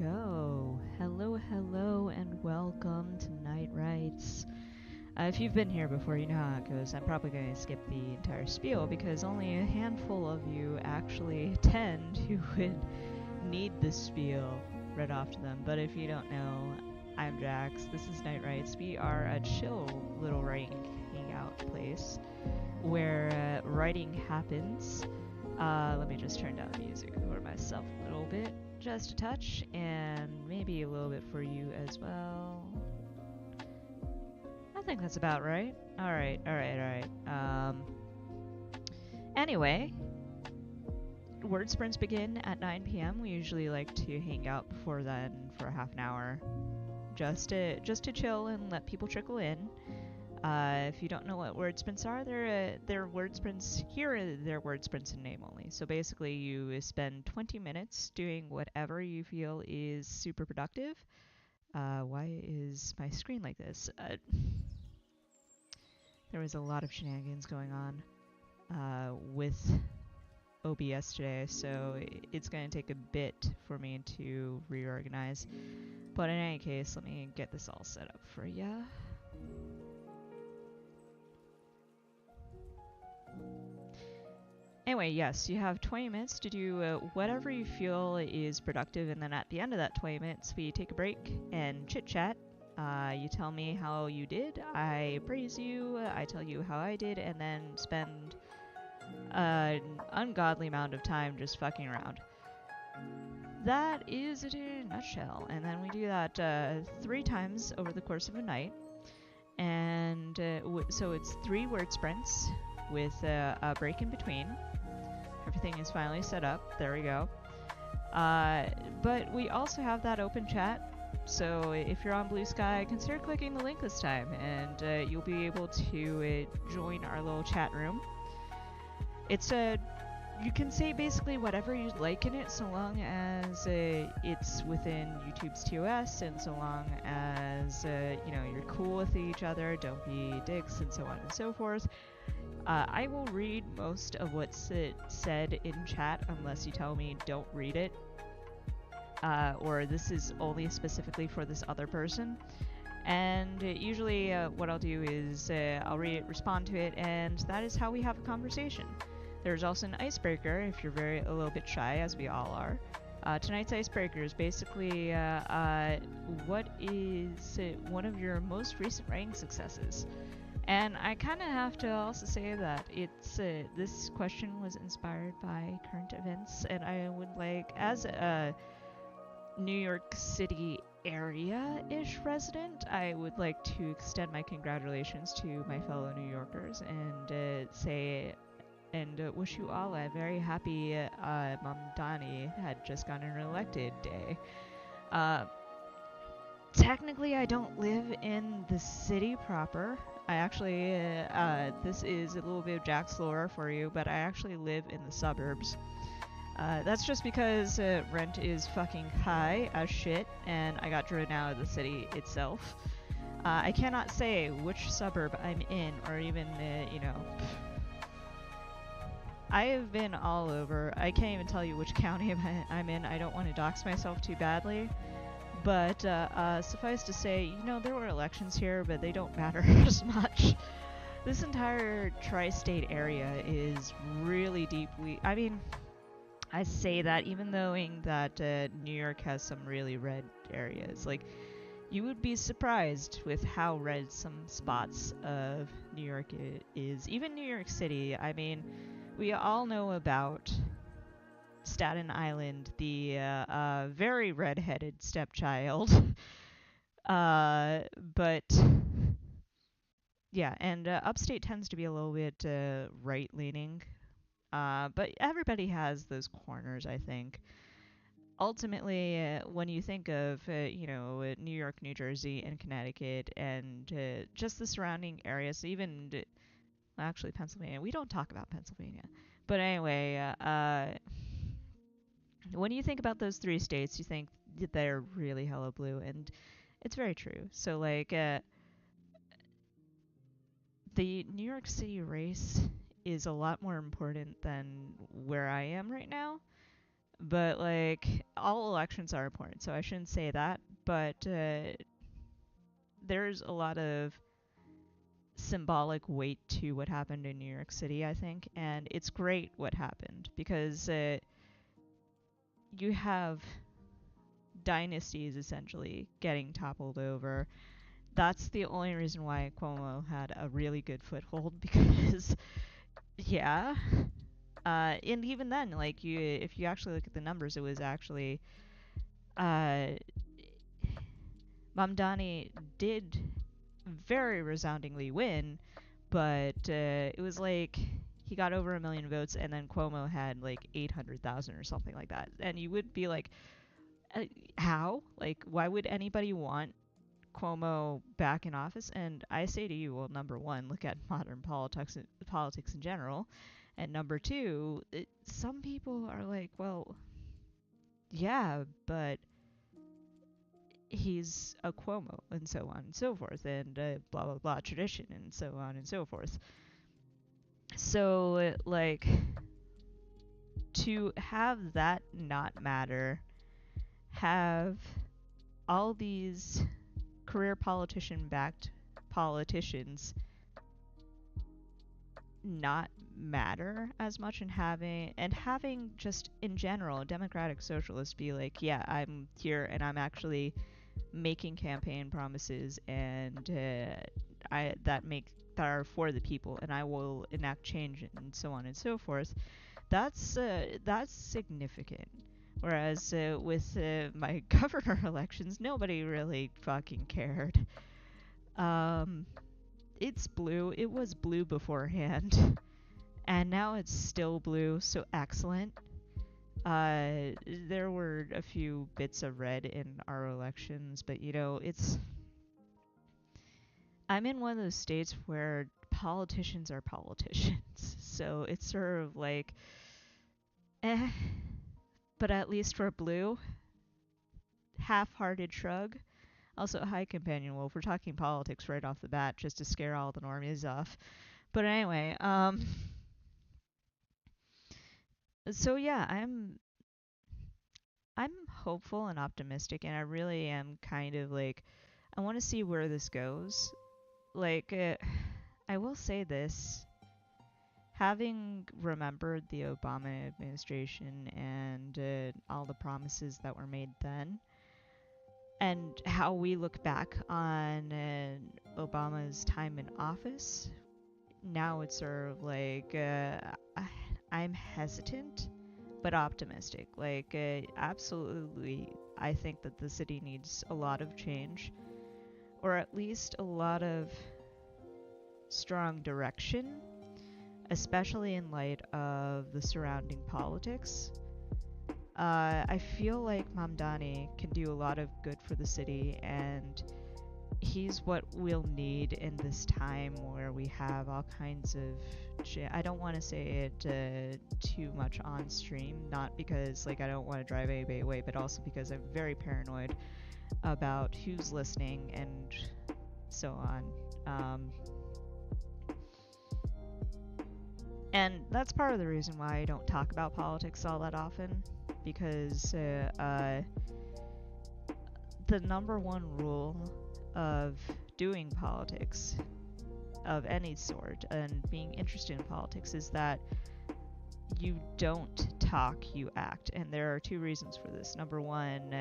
go. Hello, hello, and welcome to Night Rights. If you've been here before, you know how it goes. I'm probably going to skip the entire spiel because only a handful of you actually attend who would need the spiel read off to them. But if you don't know, I'm Jax. This is Night Rights. We are a chill little writing hangout place where writing happens. Let me just turn down the music for myself a little bit. Just a touch, and maybe a little bit for you as well. I think that's about right. Alright. Anyway, word sprints begin at 9 p.m. We usually like to hang out before then for half an hour. Just to chill and let people trickle in. If you don't know what word sprints are, they're word sprints. Here, they're word sprints in name only. So basically, you spend 20 minutes doing whatever you feel is super productive. Why is my screen like this? There was a lot of shenanigans going on with OBS today, so it's going to take a bit for me to reorganize. But in any case, let me get this all set up for ya. Anyway, yes, you have 20 minutes to do whatever you feel is productive, and then at the end of that 20 minutes, we take a break and chit-chat. You tell me how you did, I praise you, I tell you how I did, and then spend an ungodly amount of time just fucking around. That is it in a nutshell, and then we do that 3 times over the course of a night, and so it's 3 word sprints with a break in between. Everything is finally set up. There we go. But we also have that open chat. So if you're on Blue Sky, consider clicking the link this time, and you'll be able to join our little chat room. It's you can say basically whatever you'd like in it, so long as it's within YouTube's TOS, and so long as you're cool with each other, don't be dicks, and so on and so forth. I will read most of what's said in chat unless you tell me don't read it, or this is only specifically for this other person. And usually what I'll do is I'll read it, respond to it, and that is how we have a conversation. There's also an icebreaker if you're a little bit shy, as we all are. Tonight's icebreaker is basically what is one of your most recent writing successes? And I kind of have to also say that it's this question was inspired by current events, and I would like, as a New York City area-ish resident, I would like to extend my congratulations to my fellow New Yorkers and say and wish you all a very happy Mamdani had just gotten elected day. Technically, I don't live in the city proper. I actually, this is a little bit of Jack's lore for you, but I actually live in the suburbs. That's just because rent is fucking high as shit, and I got driven out of the city itself. I cannot say which suburb I'm in, or even, I have been all over. I can't even tell you which county I'm in. I don't want to dox myself too badly. But suffice to say, there were elections here, but they don't matter as much. This entire tri-state area is really deep. I say that even knowing that New York has some really red areas. Like, you would be surprised with how red some spots of New York is. Even New York City. I mean, we all know about Staten Island, the very red-headed stepchild. But yeah, and upstate tends to be a little bit right-leaning. But everybody has those corners, I think. Ultimately, when you think of, New York, New Jersey, and Connecticut, and just the surrounding areas, even, actually Pennsylvania. We don't talk about Pennsylvania. But anyway, when you think about those 3 states, you think that they're really hella blue, and it's very true. So, like, the New York City race is a lot more important than where I am right now. But like all elections are important, so I shouldn't say that. But there's a lot of symbolic weight to what happened in New York City, I think, and it's great what happened because you have dynasties essentially getting toppled over. That's the only reason why Cuomo had a really good foothold because, yeah. And even then, like if you actually look at the numbers, it was actually uh, Mamdani did very resoundingly win, but it was like he got over 1 million votes, and then Cuomo had like 800,000 or something like that. And you would be like, how? Like, why would anybody want Cuomo back in office? And I say to you, well, number one, look at modern politics in general, and number two, some people are like, well, yeah, but he's a Cuomo, and so on and so forth, and blah blah blah tradition, and so on and so forth. So, like, to have that not matter, have all these career politician-backed politicians not matter as much, and having just in general Democratic Socialists be like, yeah, I'm here and I'm actually making campaign promises and that are for the people, and I will enact change and so on and so forth. That's significant. Whereas with my governor elections, nobody really fucking cared. It's blue. It was blue beforehand, and now it's still blue. So excellent. There were a few bits of red in our elections, but I'm in one of those states where politicians are politicians. So it's sort of like, eh. But at least for blue, half-hearted shrug. Also, hi, Companion Wolf. We're talking politics right off the bat just to scare all the normies off. But anyway, so yeah, I'm hopeful and optimistic, and I really am kind of like, I want to see where this goes. Like, I will say this, having remembered the Obama administration and all the promises that were made then, and how we look back on Obama's time in office, now it's sort of like I'm hesitant but optimistic. Like, absolutely, I think that the city needs a lot of change, or at least a lot of strong direction, especially in light of the surrounding politics. I feel like Mamdani can do a lot of good for the city, and he's what we'll need in this time where we have all kinds of I don't want to say it too much on stream, not because like I don't want to drive anybody away, but also because I'm very paranoid about who's listening and so on. And that's part of the reason why I don't talk about politics all that often, because the number one rule of doing politics of any sort and being interested in politics is that you don't talk, you act. And there are two reasons for this. Number one,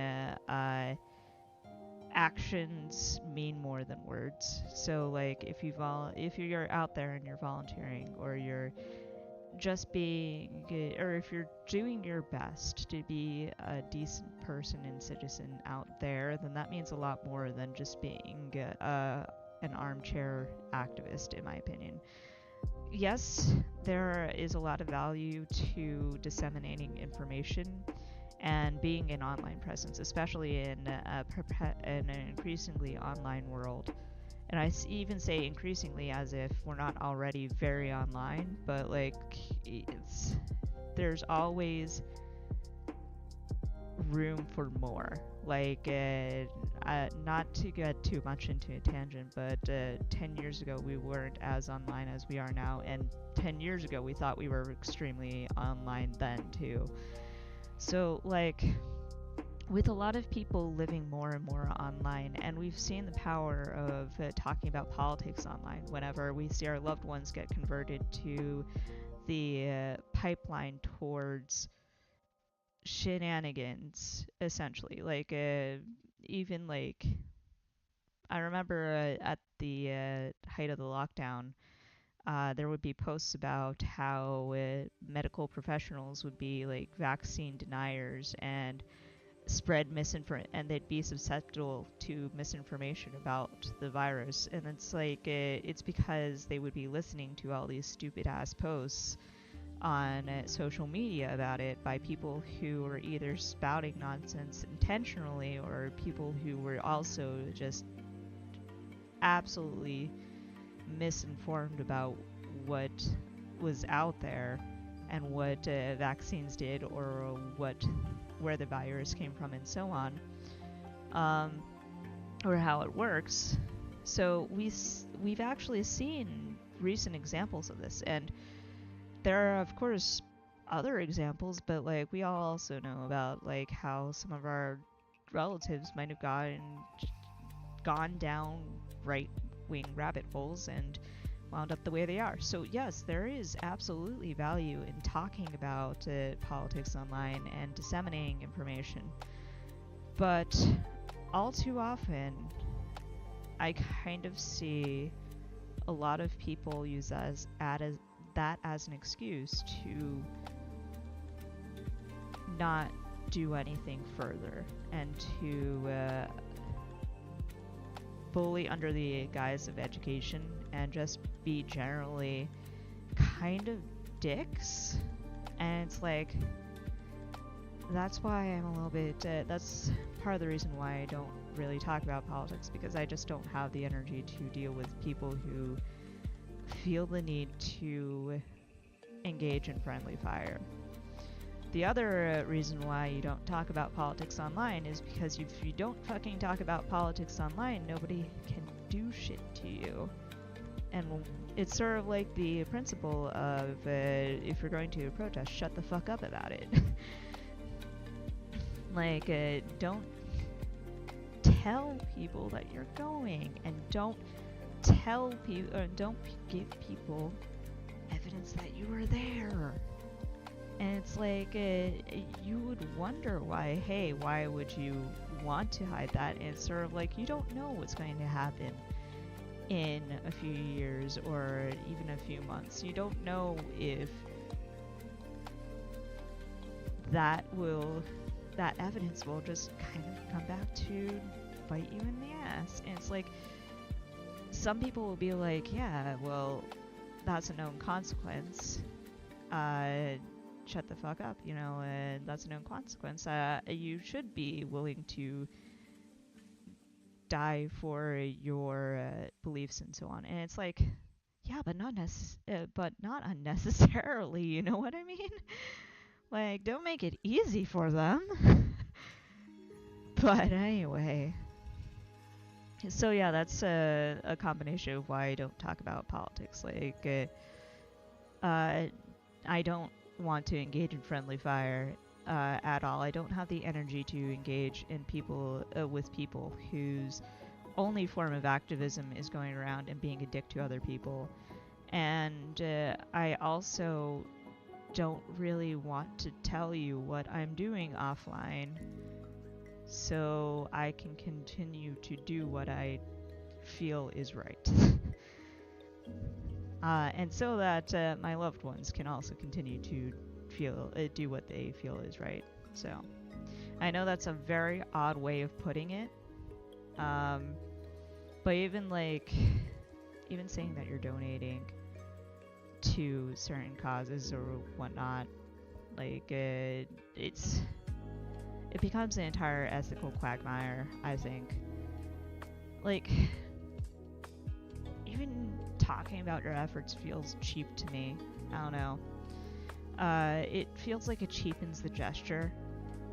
actions mean more than words. So like if you're out there and you're volunteering, or you're just being, or if you're doing your best to be a decent person and citizen out there, then that means a lot more than just being an armchair activist, in my opinion. Yes, there is a lot of value to disseminating information and being an online presence, especially in an increasingly online world. And I even say increasingly as if we're not already very online, but like there's always room for more. Like, not to get too much into a tangent, but 10 years ago we weren't as online as we are now, and 10 years ago we thought we were extremely online then too. So, like, with a lot of people living more and more online, and we've seen the power of talking about politics online whenever we see our loved ones get converted to the pipeline towards shenanigans, essentially. Like, even like, I remember at the height of the lockdown, there would be posts about how medical professionals would be like vaccine deniers and spread misinformation, and they'd be susceptible to misinformation about the virus. And it's like it's because they would be listening to all these stupid ass posts on social media about it by people who were either spouting nonsense intentionally or people who were also just absolutely misinformed about what was out there and what vaccines did or where the virus came from and so on, or how it works. So we've actually seen recent examples of this, and there are of course other examples, but like we all also know about like how some of our relatives might have gone down right-wing rabbit holes and wound up the way they are. So yes, there is absolutely value in talking about politics online and disseminating information, but all too often I kind of see a lot of people use that as an excuse to not do anything further and to bully under the guise of education and just be generally kind of dicks. And it's like, that's why I'm a little bit, that's part of the reason why I don't really talk about politics, because I just don't have the energy to deal with people who feel the need to engage in friendly fire. The other reason why you don't talk about politics online is because if you don't fucking talk about politics online, nobody can do shit to you. And it's sort of like the principle of if you're going to a protest, shut the fuck up about it. Like, don't tell people that you're going, and don't tell people, or don't give people evidence that you were there. And it's like, you would wonder why would you want to hide that? And it's sort of like, you don't know what's going to happen in a few years or even a few months. You don't know if that evidence will just kind of come back to bite you in the ass. And it's like, some people will be like, yeah, well, that's a known consequence. Shut the fuck up, you know, that's a known consequence. You should be willing to die for your beliefs and so on. And it's like, yeah, but not unnecessarily, you know what I mean? Like, don't make it easy for them. But anyway, so yeah, that's a combination of why I don't talk about politics. Like, I don't want to engage in friendly fire at all. I don't have the energy to engage in with people whose only form of activism is going around and being a dick to other people. And I also don't really want to tell you what I'm doing offline, so I can continue to do what I feel is right. And so that my loved ones can also continue to do what they feel is right. So I know that's a very odd way of putting it, but even saying that you're donating to certain causes or whatnot, like it becomes an entire ethical quagmire, I think. Like, even talking about your efforts feels cheap to me. I don't know. It feels like it cheapens the gesture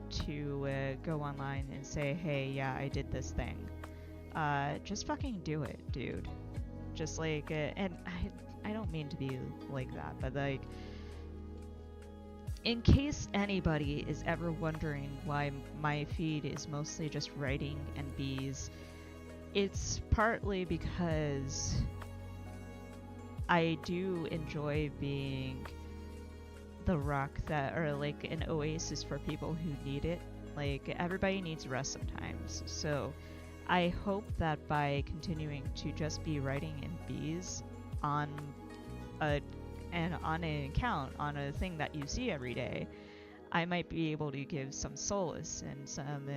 to go online and say, hey, yeah, I did this thing. Just fucking do it, dude. Just like, and I don't mean to be like that, but like, in case anybody is ever wondering why my feed is mostly just writing and bees, it's partly because I do enjoy being the rock that, or like an oasis for people who need it. Like, everybody needs rest sometimes. So I hope that by continuing to just be writing in bees on a on an account, on a thing that you see every day, I might be able to give some solace and some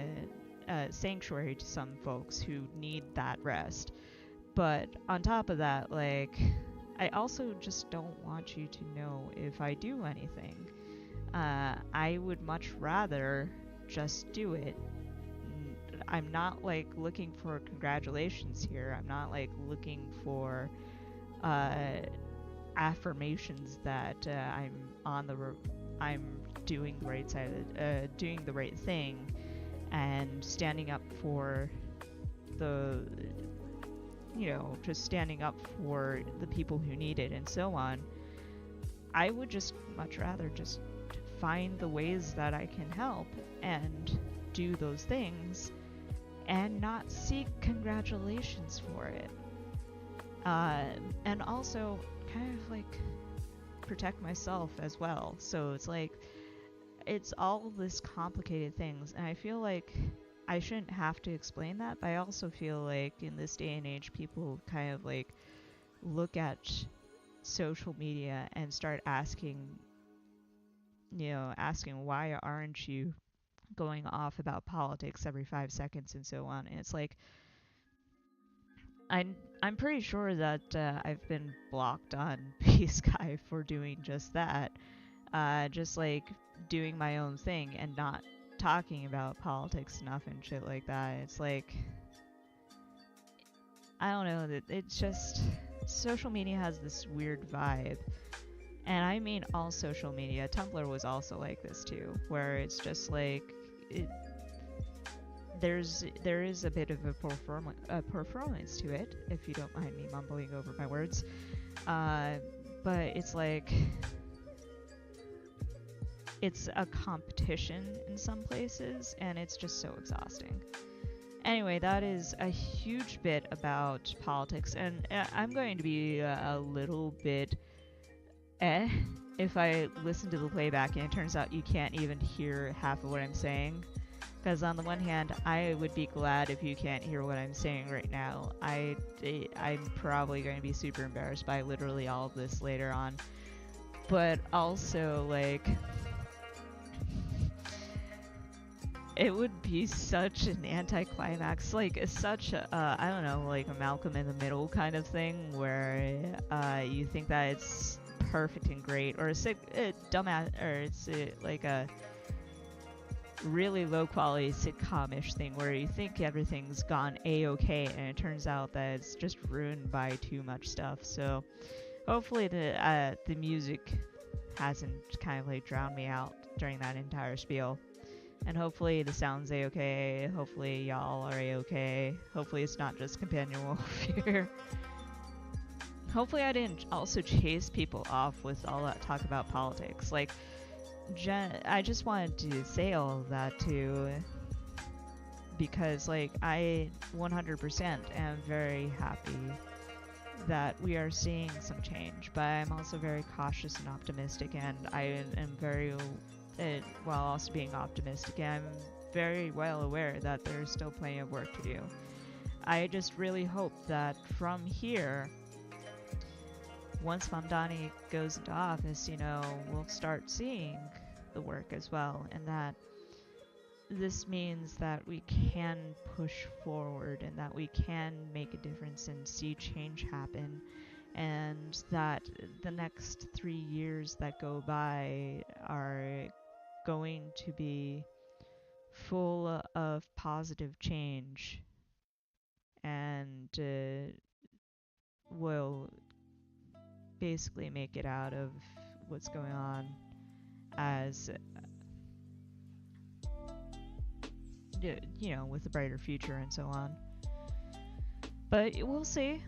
sanctuary to some folks who need that rest. But on top of that, like, I also just don't want you to know if I do anything. I would much rather just do it. I'm not like looking for congratulations here. I'm not like looking for affirmations that I'm doing the right side, doing the right thing, and standing up for the, just standing up for the people who need it and so on. I would just much rather just find the ways that I can help and do those things and not seek congratulations for it. And also kind of like protect myself as well. So it's like, it's all this complicated things, and I feel like I shouldn't have to explain that, but I also feel like in this day and age, people kind of like look at social media and start asking why aren't you going off about politics every 5 seconds and so on. And it's like, I'm pretty sure that I've been blocked on P-Sky for doing just that. Just like doing my own thing and not talking about politics enough and shit like that. It's like, I don't know, it's just, social media has this weird vibe. And I mean all social media. Tumblr was also like this too, where it's just like, there is a bit of a performance to it, if you don't mind me mumbling over my words. But it's like, it's a competition in some places, and it's just so exhausting. Anyway, that is a huge bit about politics, and I'm going to be a little bit if I listen to the playback and it turns out you can't even hear half of what I'm saying. Because on the one hand, I would be glad if you can't hear what I'm saying right now. I'm probably going to be super embarrassed by literally all of this later on. But also, like, it would be such an anticlimax, like such a, I don't know, like a Malcolm in the Middle kind of thing, where you think that it's perfect and great, or a dumbass, or it's like a really low quality sitcom-ish thing where you think everything's gone a-okay and it turns out that it's just ruined by too much stuff. So hopefully the music hasn't kind of like drowned me out during that entire spiel, and hopefully the sound's a-okay. Hopefully y'all are a-okay. Hopefully it's not just companion wolf here. Hopefully I didn't also chase people off with all that talk about politics. Like, I just wanted to say all of that too, because like I 100% am very happy that we are seeing some change, but I'm also very cautious and optimistic, and I am very, while also being optimistic, I'm very well aware that there's still plenty of work to do. I just really hope that from here, once Mamdani goes into office, we'll start seeing the work as well, and that this means that we can push forward and that we can make a difference and see change happen, and that the next 3 years that go by are going to be full of positive change, and will basically make it out of what's going on as, with a brighter future and so on. But we'll see.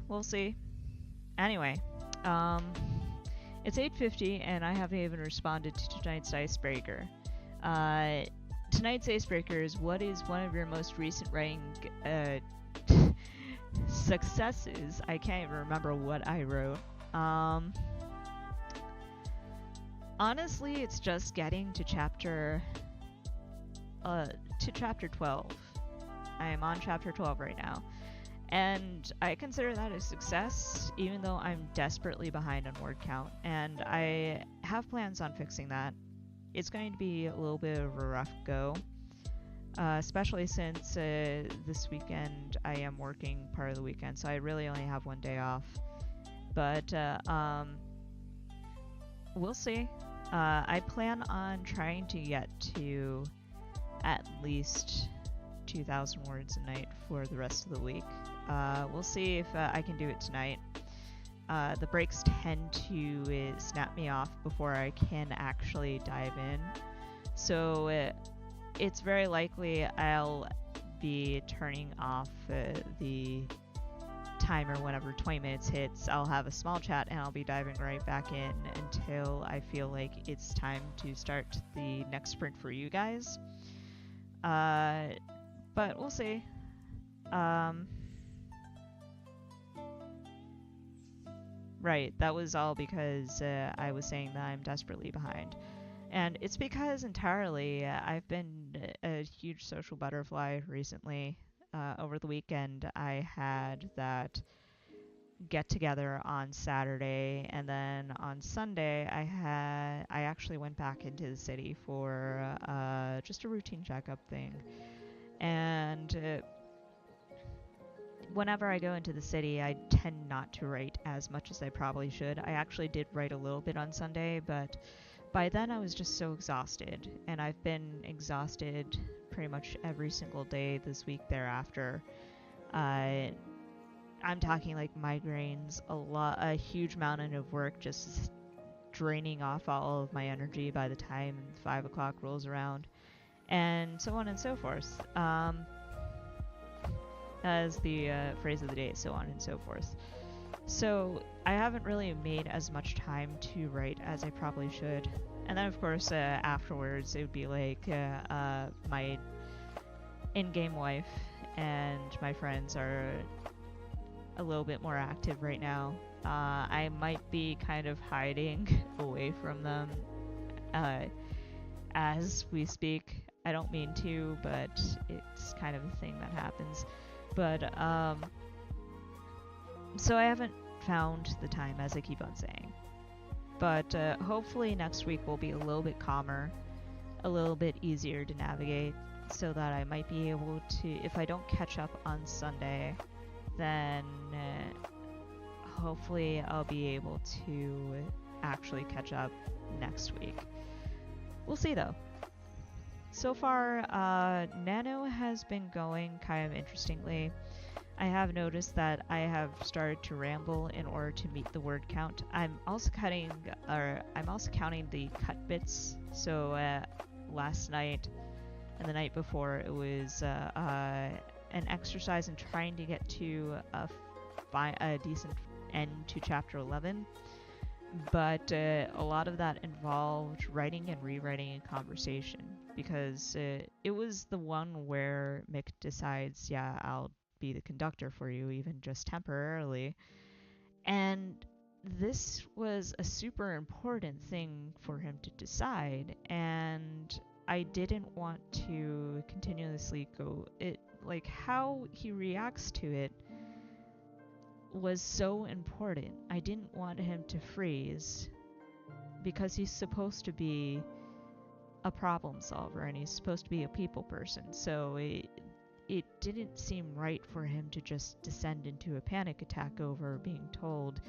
Anyway, It's 8:50 and I haven't even responded to tonight's icebreaker. Tonight's icebreaker is, what is one of your most recent writing successes? I can't even remember what I wrote. Honestly, it's just getting to chapter 12. I am on chapter 12 right now. And I consider that a success, even though I'm desperately behind on word count. And I have plans on fixing that. It's going to be a little bit of a rough go, especially since this weekend I am working part of the weekend, so I really only have one day off. But we'll see. I plan on trying to get to at least 2,000 words a night for the rest of the week. We'll see if I can do it tonight. The breaks tend to snap me off before I can actually dive in. So it's very likely I'll be turning off the timer whenever 20 minutes hits. I'll have a small chat and I'll be diving right back in until I feel like it's time to start the next sprint for you guys. But we'll see. Right, that was all because I was saying that I'm desperately behind. And it's because entirely I've been a huge social butterfly recently. Over the weekend, I had that get-together on Saturday, and then on Sunday, I actually went back into the city for just a routine checkup thing. And whenever I go into the city, I tend not to write as much as I probably should. I actually did write a little bit on Sunday, but by then I was just so exhausted, and I've been exhausted pretty much every single day this week thereafter. I'm talking like migraines, a huge mountain of work just draining off all of my energy by the time 5 o'clock rolls around, and so on and so forth. As the phrase of the day, so on and so forth. So I haven't really made as much time to write as I probably should. And then of course afterwards it would be like my in-game wife and my friends are a little bit more active right now. I might be kind of hiding away from them as we speak. I don't mean to, but it's kind of a thing that happens. But so I haven't found the time, as I keep on saying. But hopefully next week will be a little bit calmer, a little bit easier to navigate, so that I might be able to, if I don't catch up on Sunday, then hopefully I'll be able to actually catch up next week. We'll see though. So far, Nano has been going kind of interestingly. I have noticed that I have started to ramble in order to meet the word count. I'm also counting the cut bits. So last night and the night before, it was an exercise in trying to get to a decent end to chapter 11. But a lot of that involved writing and rewriting a conversation, because it was the one where Mick decides, yeah, I'll be the conductor for you, even just temporarily. And this was a super important thing for him to decide, and I didn't want to continuously go it, like how he reacts to it was so important. I didn't want him to freeze, because he's supposed to be a problem solver and he's supposed to be a people person. So it didn't seem right for him to just descend into a panic attack over being told,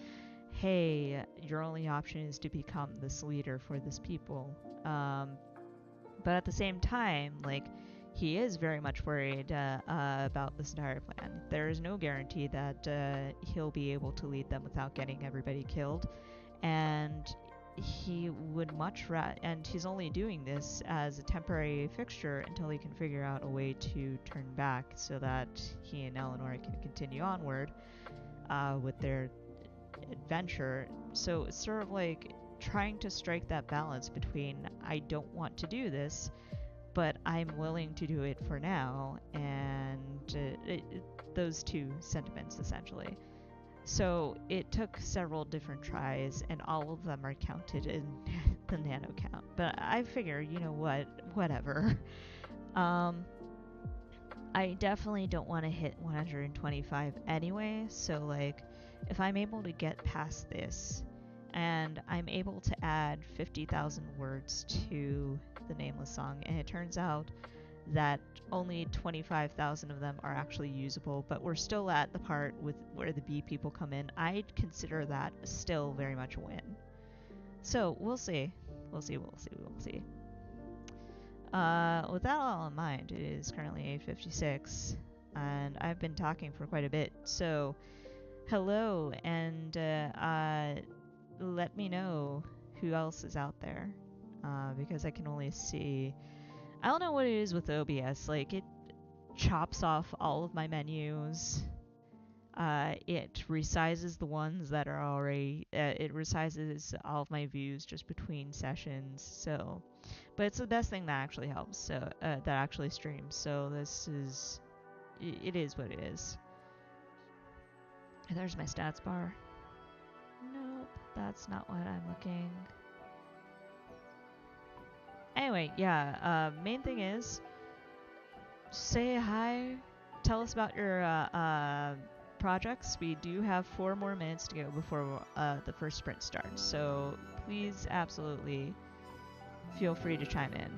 hey, your only option is to become this leader for this people. But at the same time, like, he is very much worried about this entire plan. There is no guarantee that he'll be able to lead them without getting everybody killed, and he would much rather, and he's only doing this as a temporary fixture until he can figure out a way to turn back so that he and Eleanor can continue onward with their adventure. So it's sort of like trying to strike that balance between I don't want to do this, but I'm willing to do it for now, and those two sentiments essentially. So it took several different tries, and all of them are counted in the nano count. But I figure, you know what, whatever. I definitely don't want to hit 125 anyway, so like, if I'm able to get past this, and I'm able to add 50,000 words to the Nameless song, and it turns out that only 25,000 of them are actually usable, but we're still at the part with where the bee people come in, I'd consider that still very much a win. So we'll see. We'll see. With that all in mind, it is currently 8:56, and I've been talking for quite a bit. So, hello, and let me know who else is out there, because I can only see. I don't know what it is with OBS. Like, it chops off all of my menus. It resizes the ones that are already. It resizes all of my views just between sessions. So, but it's the best thing that actually helps. So that actually streams. So this is. It is what it is. There's my stats bar. Nope, that's not what I'm looking. Anyway, yeah. Main thing is, say hi. Tell us about your projects. We do have 4 more minutes to go before the first sprint starts, so please absolutely feel free to chime in.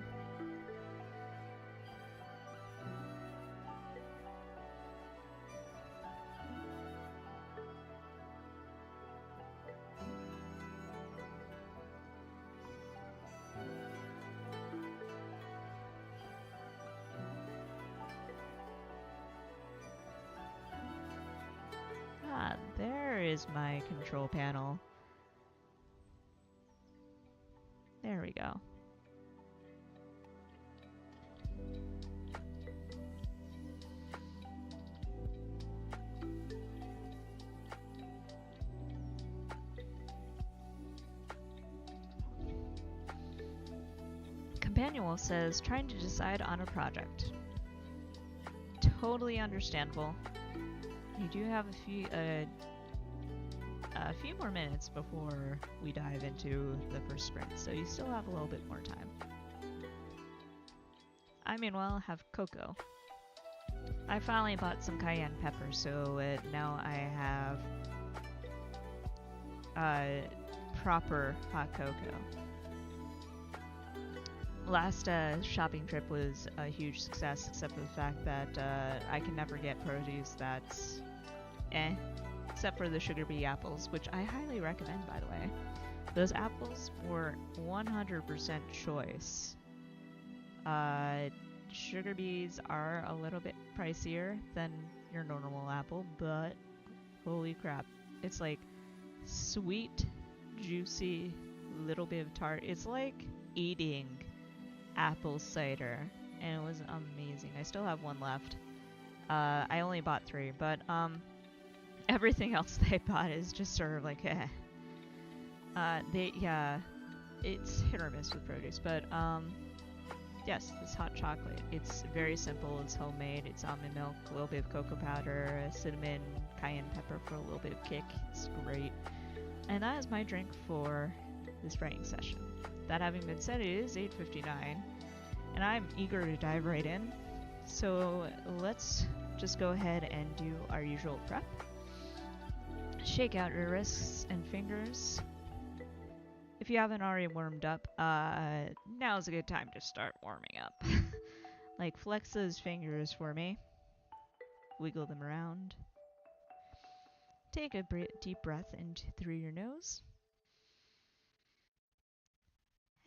There is my control panel. There we go. Companionwolf says, trying to decide on a project. Totally understandable. You do have a few more minutes before we dive into the first sprint, so you still have a little bit more time. I meanwhile have cocoa. I finally bought some cayenne pepper, so now I have proper hot cocoa. Last shopping trip was a huge success, except for the fact that I can never get produce that's except for the sugar bee apples, which I highly recommend, by the way. Those apples were 100% choice. Sugar bees are a little bit pricier than your normal apple, but holy crap, it's like sweet, juicy, little bit of tart. It's like eating apple cider, and it was amazing. I still have one left. I only bought 3, but everything else they bought is just sort of like it's hit or miss with produce, but yes, this hot chocolate, it's very simple, it's homemade, it's almond milk, a little bit of cocoa powder, cinnamon, cayenne pepper for a little bit of kick. It's great. And that is my drink for this writing session. That having been said, it is 8:59, and I'm eager to dive right in. So let's just go ahead and do our usual prep. Shake out your wrists and fingers. If you haven't already warmed up, now's a good time to start warming up. Like, flex those fingers for me. Wiggle them around. Take a deep breath through your nose.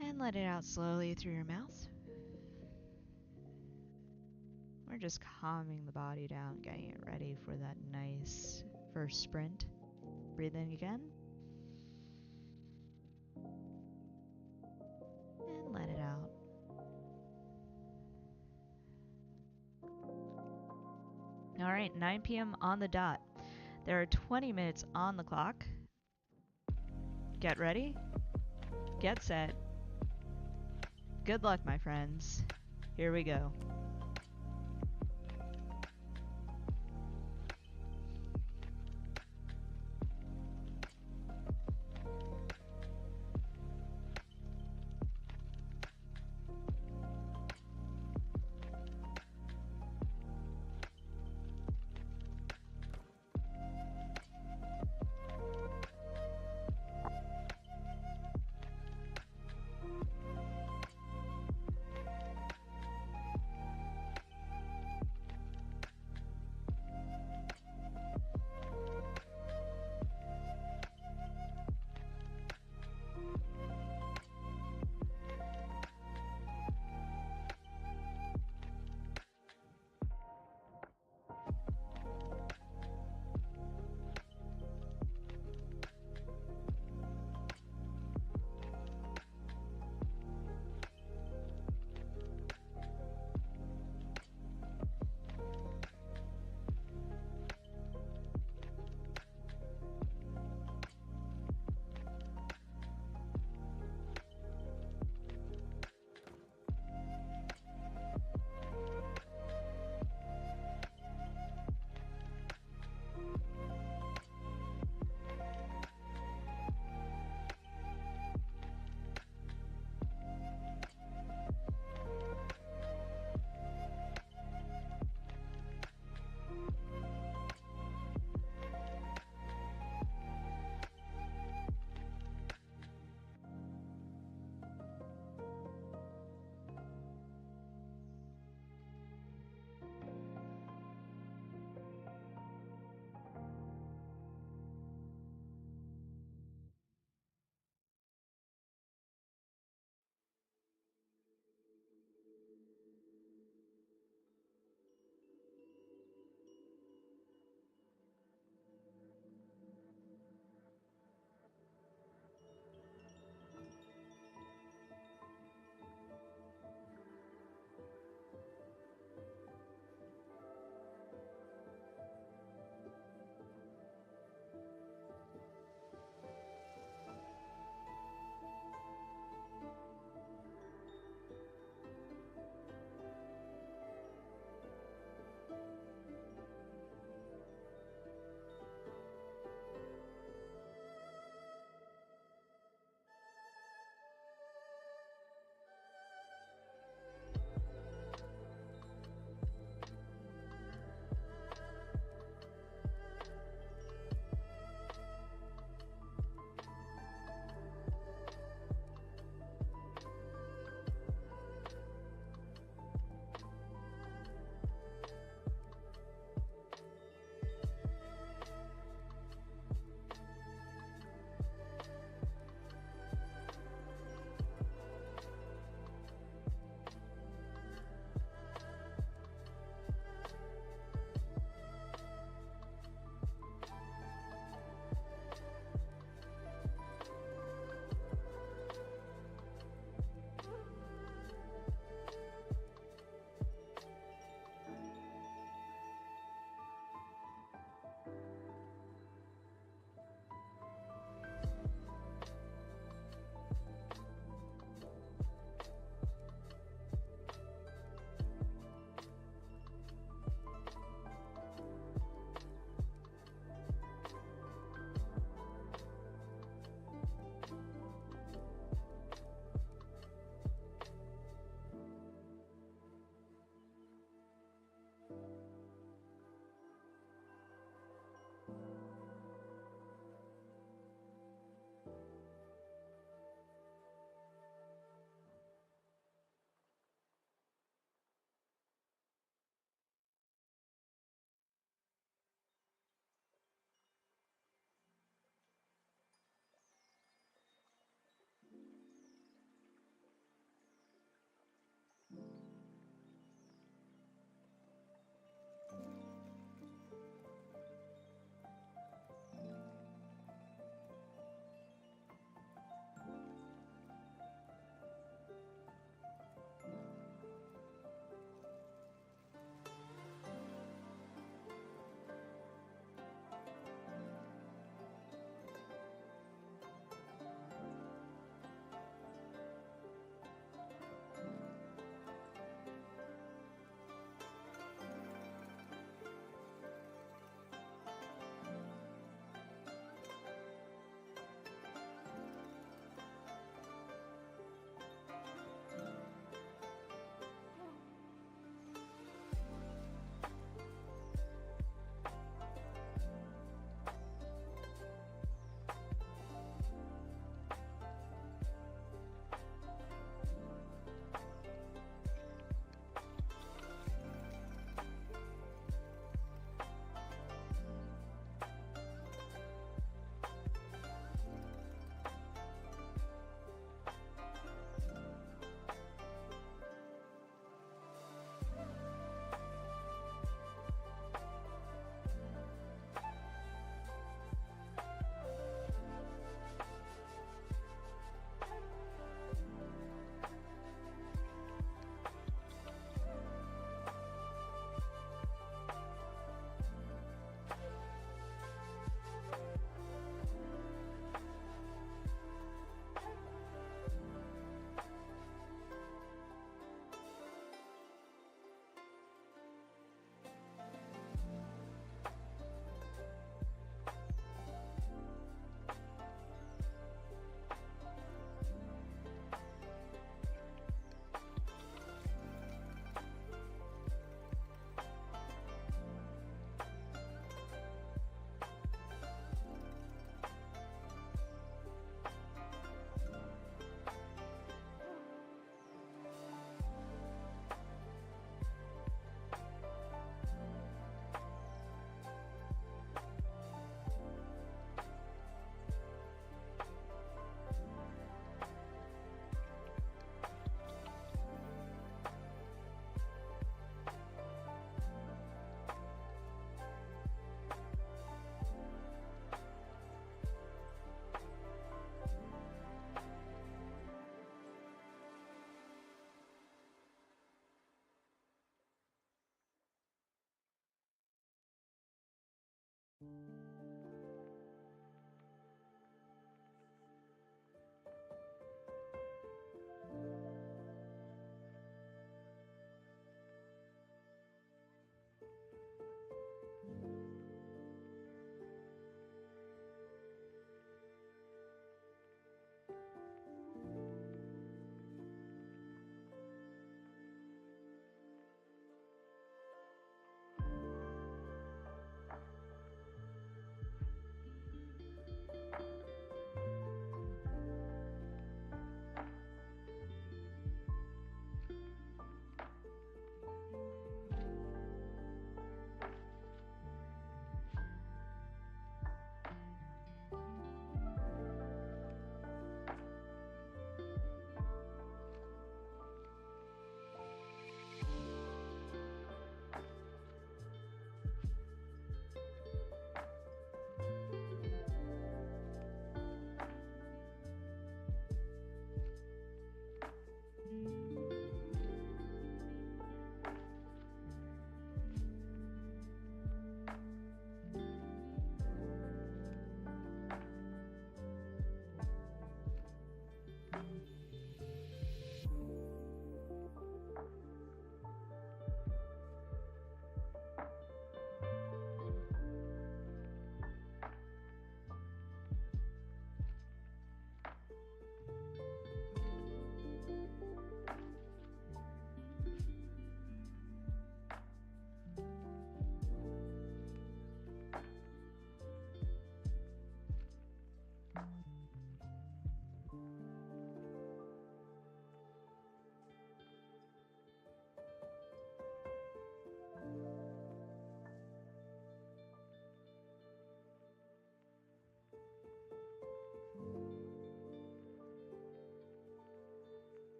And let it out slowly through your mouth. We're just calming the body down, getting it ready for that nice first sprint. Breathe in again. And let it out. Alright, 9 p.m. on the dot. There are 20 minutes on the clock. Get ready. Get set. Good luck, my friends. Here we go.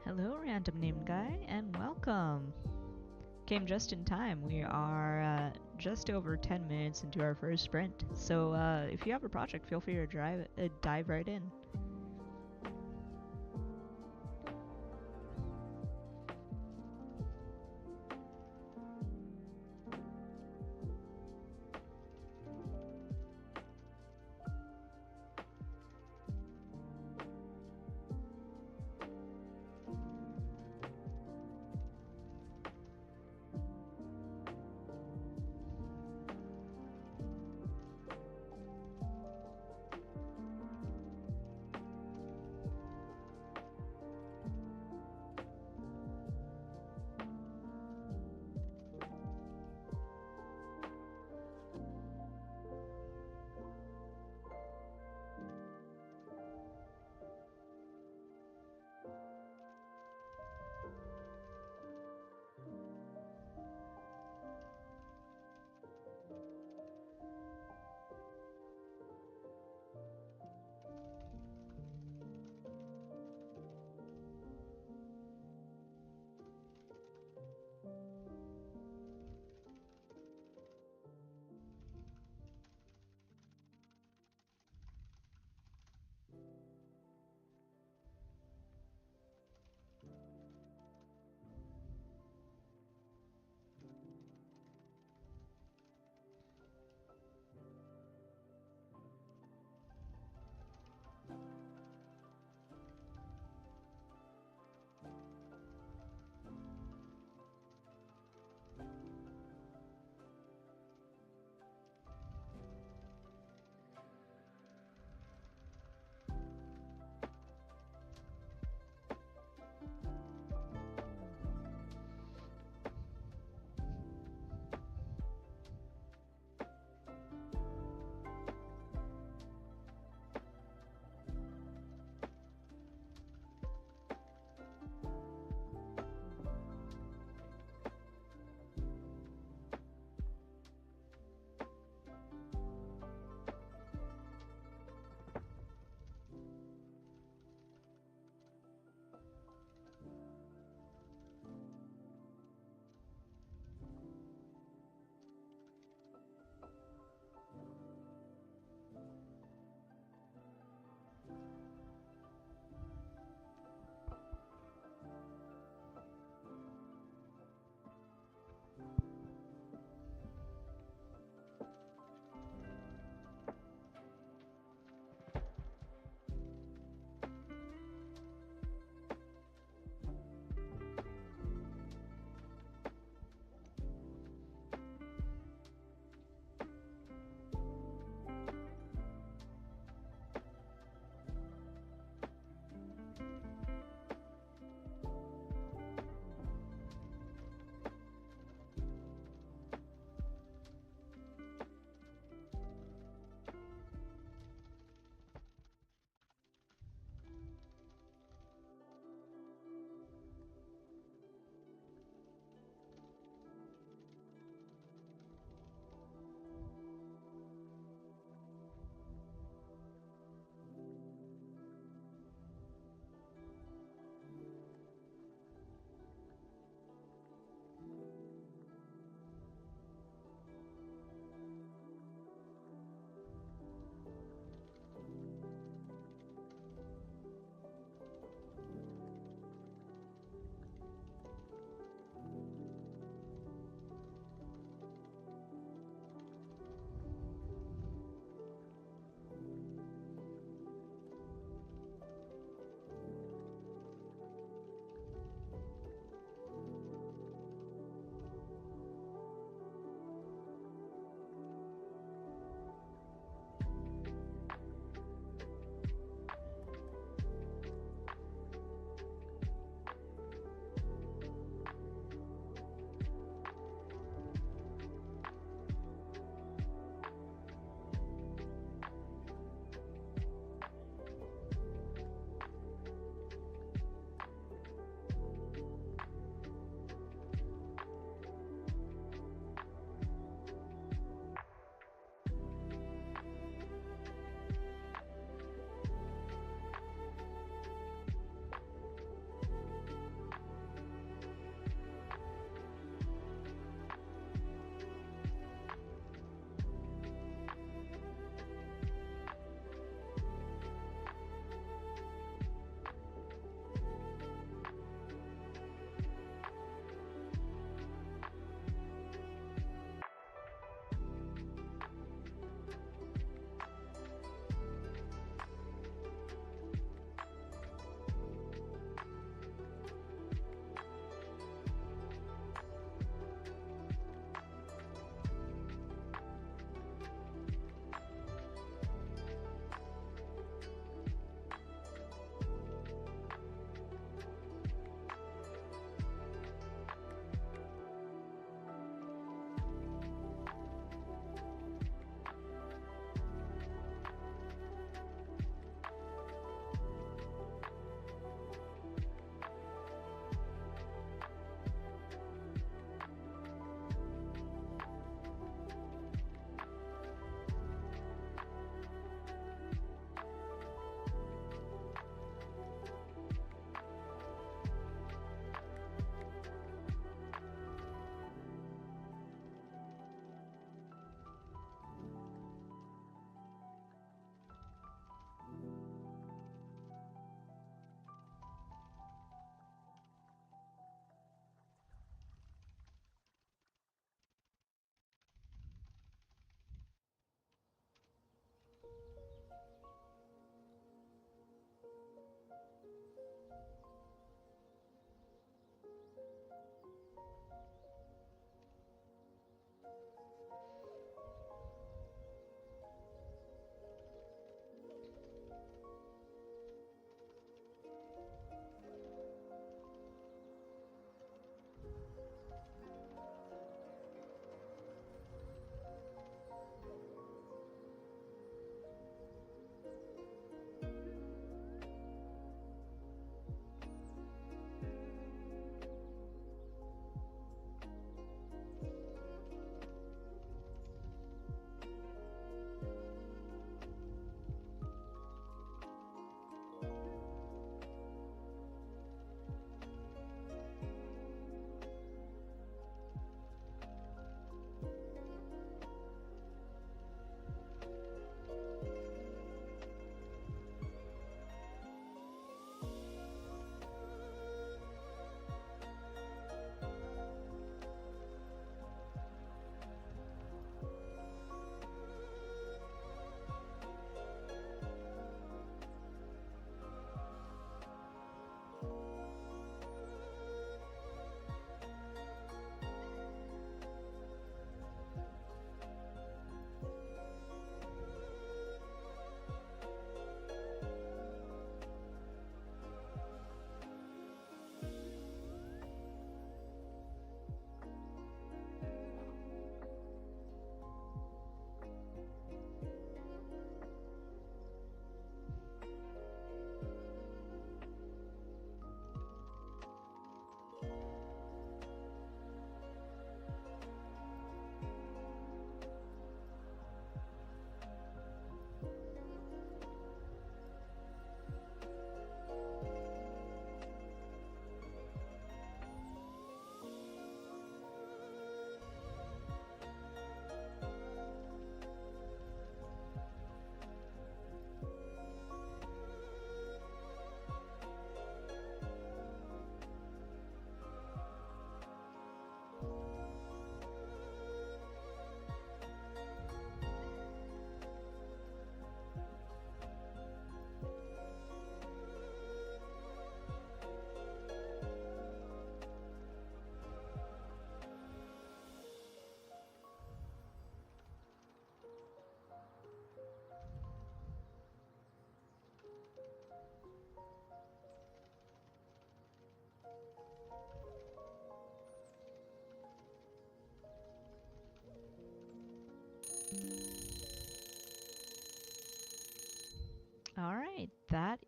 Hello, random name guy, and welcome. Came just in time. We are just over 10 minutes into our first sprint. So if you have a project, feel free to dive right in.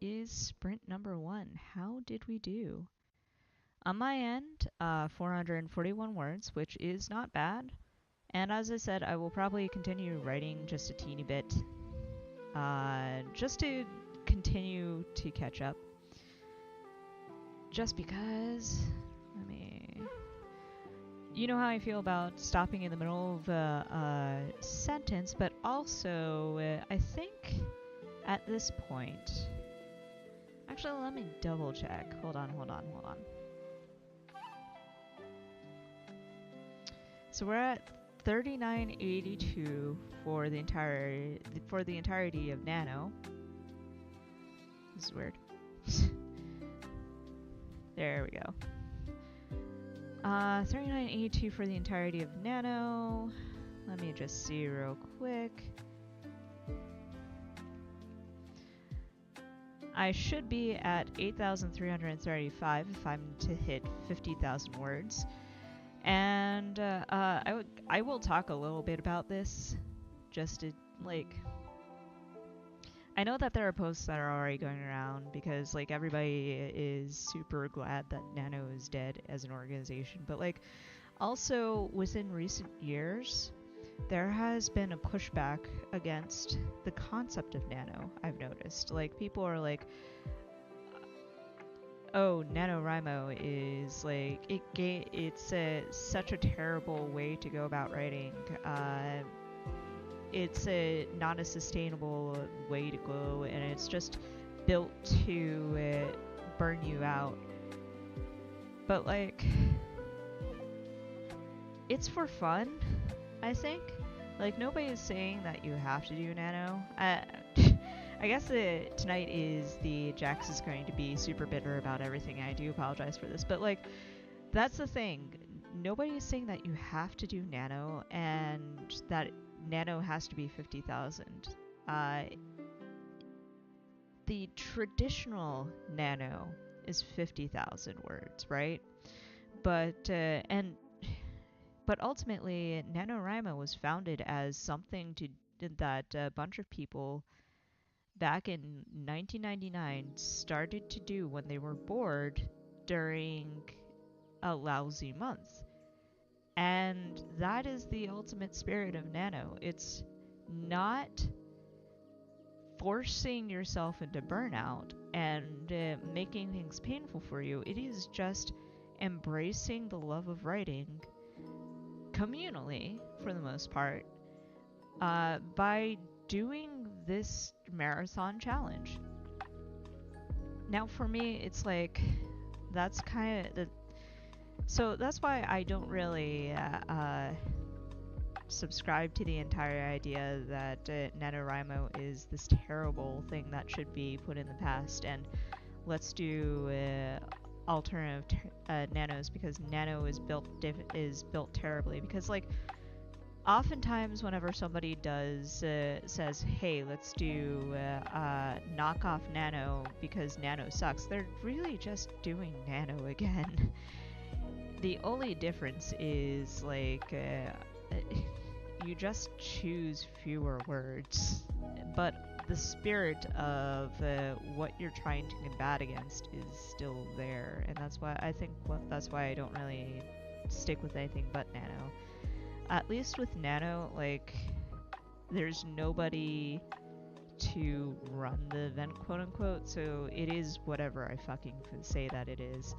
is sprint number 1. How did we do? On my end, 441 words, which is not bad. And as I said, I will probably continue writing just a teeny bit, just to continue to catch up. Just because, you know how I feel about stopping in the middle of a sentence, but also I think at this point, actually let me double check. Hold on. So we're at 3982 for the entirety of Nano. This is weird. There we go. 3982 for the entirety of Nano. Let me just see real quick. I should be at 8,335 if I'm to hit 50,000 words. And I will talk a little bit about this, just to, like, I know that there are posts that are already going around because, like, everybody is super glad that Nano is dead as an organization, but, like, also within recent years, there has been a pushback against the concept of Nano, I've noticed. Like, people are like, oh, NaNoWriMo is, like, it's such a terrible way to go about writing. It's not a sustainable way to go, and it's just built to burn you out. But, like, it's for fun, I think. Like, nobody is saying that you have to do Nano. I guess tonight is the Jax is going to be super bitter about everything. I do apologize for this, but, like, that's the thing. Nobody is saying that you have to do Nano and that Nano has to be 50,000. The traditional Nano is 50,000 words, right? But ultimately, NaNoWriMo was founded as something that a bunch of people back in 1999 started to do when they were bored during a lousy month. And that is the ultimate spirit of Nano. It's not forcing yourself into burnout and making things painful for you. It is just embracing the love of writing communally, for the most part, by doing this marathon challenge. Now for me, it's like, that's kind of so that's why I don't really subscribe to the entire idea that NaNoWriMo is this terrible thing that should be put in the past, and let's do alternative nanos, because Nano is built terribly. Because, like, oftentimes whenever somebody says, hey, let's do knockoff Nano because Nano sucks, they're really just doing Nano again. The only difference is, like, you just choose fewer words, but the spirit of what you're trying to combat against is still there, and that's why I think that's why I don't really stick with anything but Nano. At least with Nano, like, there's nobody to run the event, quote unquote, so it is whatever I fucking say that it is.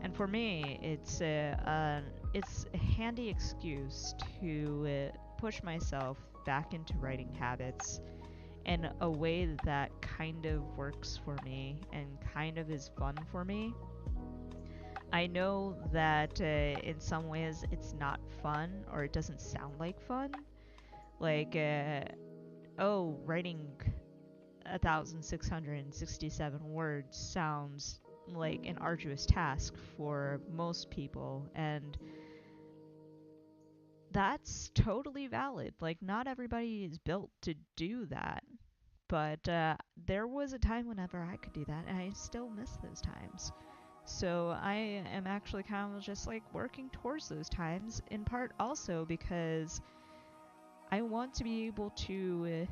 And for me, it's a handy excuse to push myself back into writing habits in a way that kind of works for me and kind of is fun for me. I know that in some ways it's not fun, or it doesn't sound like fun. Like, writing 1,667 words sounds like an arduous task for most people, and that's totally valid. Like, not everybody is built to do that, but there was a time whenever I could do that, and I still miss those times. So I am actually kind of just, like, working towards those times, in part also because I want to be able to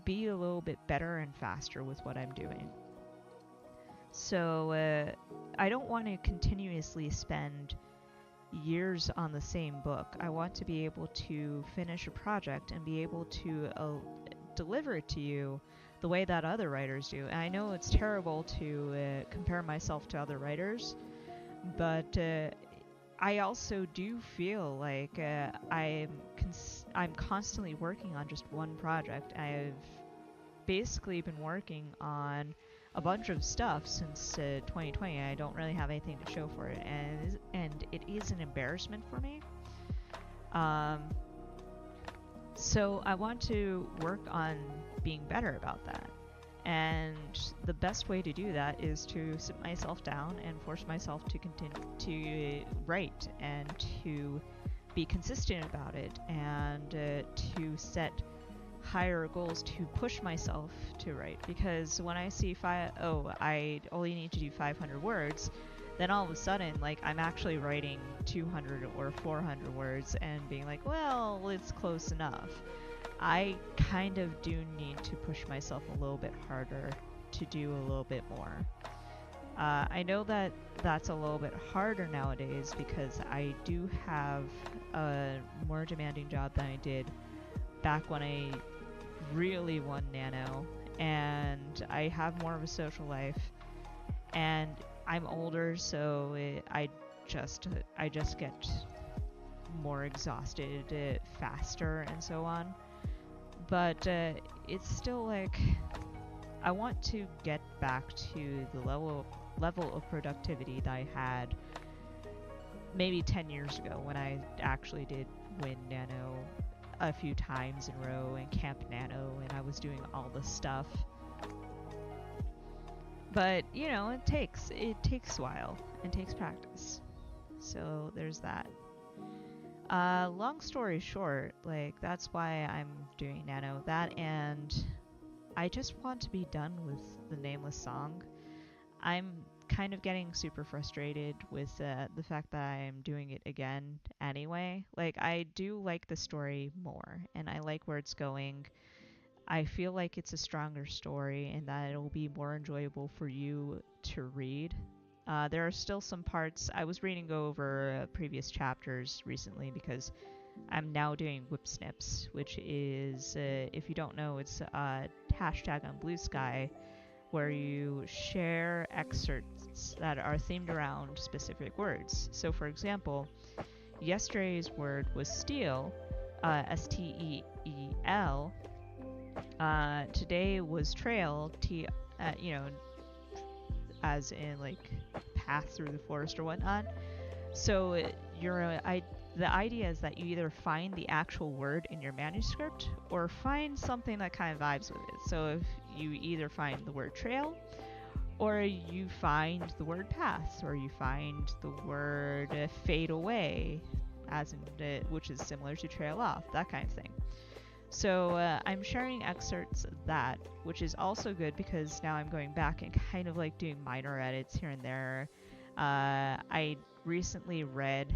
be a little bit better and faster with what I'm doing. So I don't want to continuously spend years on the same book. I want to be able to finish a project and be able to deliver it to you the way that other writers do. And I know it's terrible to compare myself to other writers, but I also do feel like I'm constantly working on just one project. I've basically been working on a bunch of stuff since 2020. I don't really have anything to show for it, and it is an embarrassment for me. So I want to work on being better about that. And the best way to do that is to sit myself down and force myself to continue to write and to be consistent about it, and to set higher goals to push myself to write. Because when I see I only need to do 500 words, then all of a sudden, like, I'm actually writing 200 or 400 words and being like, well, it's close enough. I kind of do need to push myself a little bit harder to do a little bit more. I know that that's a little bit harder nowadays because I do have a more demanding job than I did back when I really won Nano, and I have more of a social life, and I'm older, so I just get more exhausted faster and so on. But it's still like I want to get back to the level of productivity that I had maybe 10 years ago when I actually did win Nano a few times in a row and Camp Nano, and I was doing all this stuff. But, you know, it takes a while and takes practice. So there's that. Long story short, like, that's why I'm doing Nano. That, and I just want to be done with the Nameless song. I'm kind of getting super frustrated with the fact that I'm doing it again anyway. Like, I do like the story more, and I like where it's going. I feel like it's a stronger story and that it'll be more enjoyable for you to read. There are still some parts. I was reading over previous chapters recently because I'm now doing whip snips, which is, if you don't know, it's a hashtag on Blue Sky where you share excerpts that are themed around specific words. So, for example, yesterday's word was steel, S-T-E-E-L. Today was trail, as in like path through the forest or whatnot. So the idea is that you either find the actual word in your manuscript or find something that kind of vibes with it. So if you either find the word trail, or you find the word path, or you find the word fade away, as in which is similar to trail off, that kind of thing. So I'm sharing excerpts of that, which is also good because now I'm going back and kind of like doing minor edits here and there. I recently read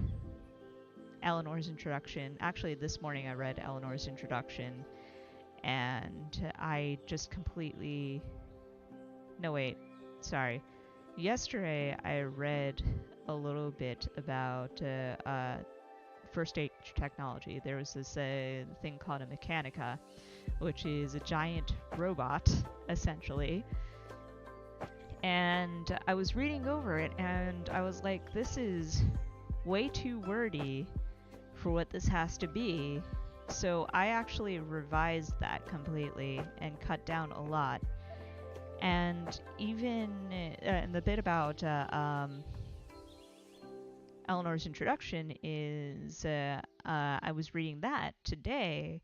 Eleanor's introduction. Actually, this morning I read Eleanor's introduction, and I just completely... No, wait. Sorry. Yesterday I read a little bit about first stage technology. There was this thing called a Mechanica, which is a giant robot, essentially. And I was reading over it, and I was like, this is way too wordy for what this has to be. So I actually revised that completely and cut down a lot. And even in the bit about Eleanor's introduction is, I was reading that today,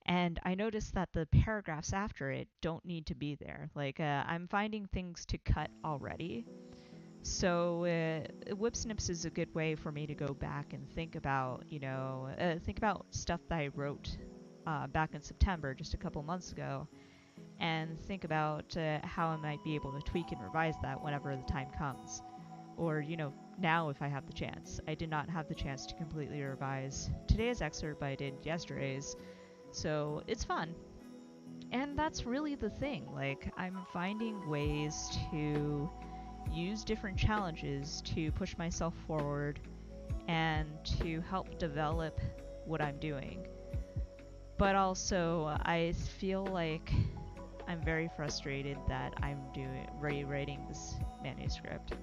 and I noticed that the paragraphs after it don't need to be there. Like, I'm finding things to cut already. So, Whip Snips is a good way for me to go back and think about, think about stuff that I wrote back in September, just a couple months ago, and think about how I might be able to tweak and revise that whenever the time comes. Or, now if I have the chance. I did not have the chance to completely revise today's excerpt, but I did yesterday's. So it's fun. And that's really the thing. Like, I'm finding ways to use different challenges to push myself forward and to help develop what I'm doing. But also, I feel like I'm very frustrated that I'm rewriting this manuscript.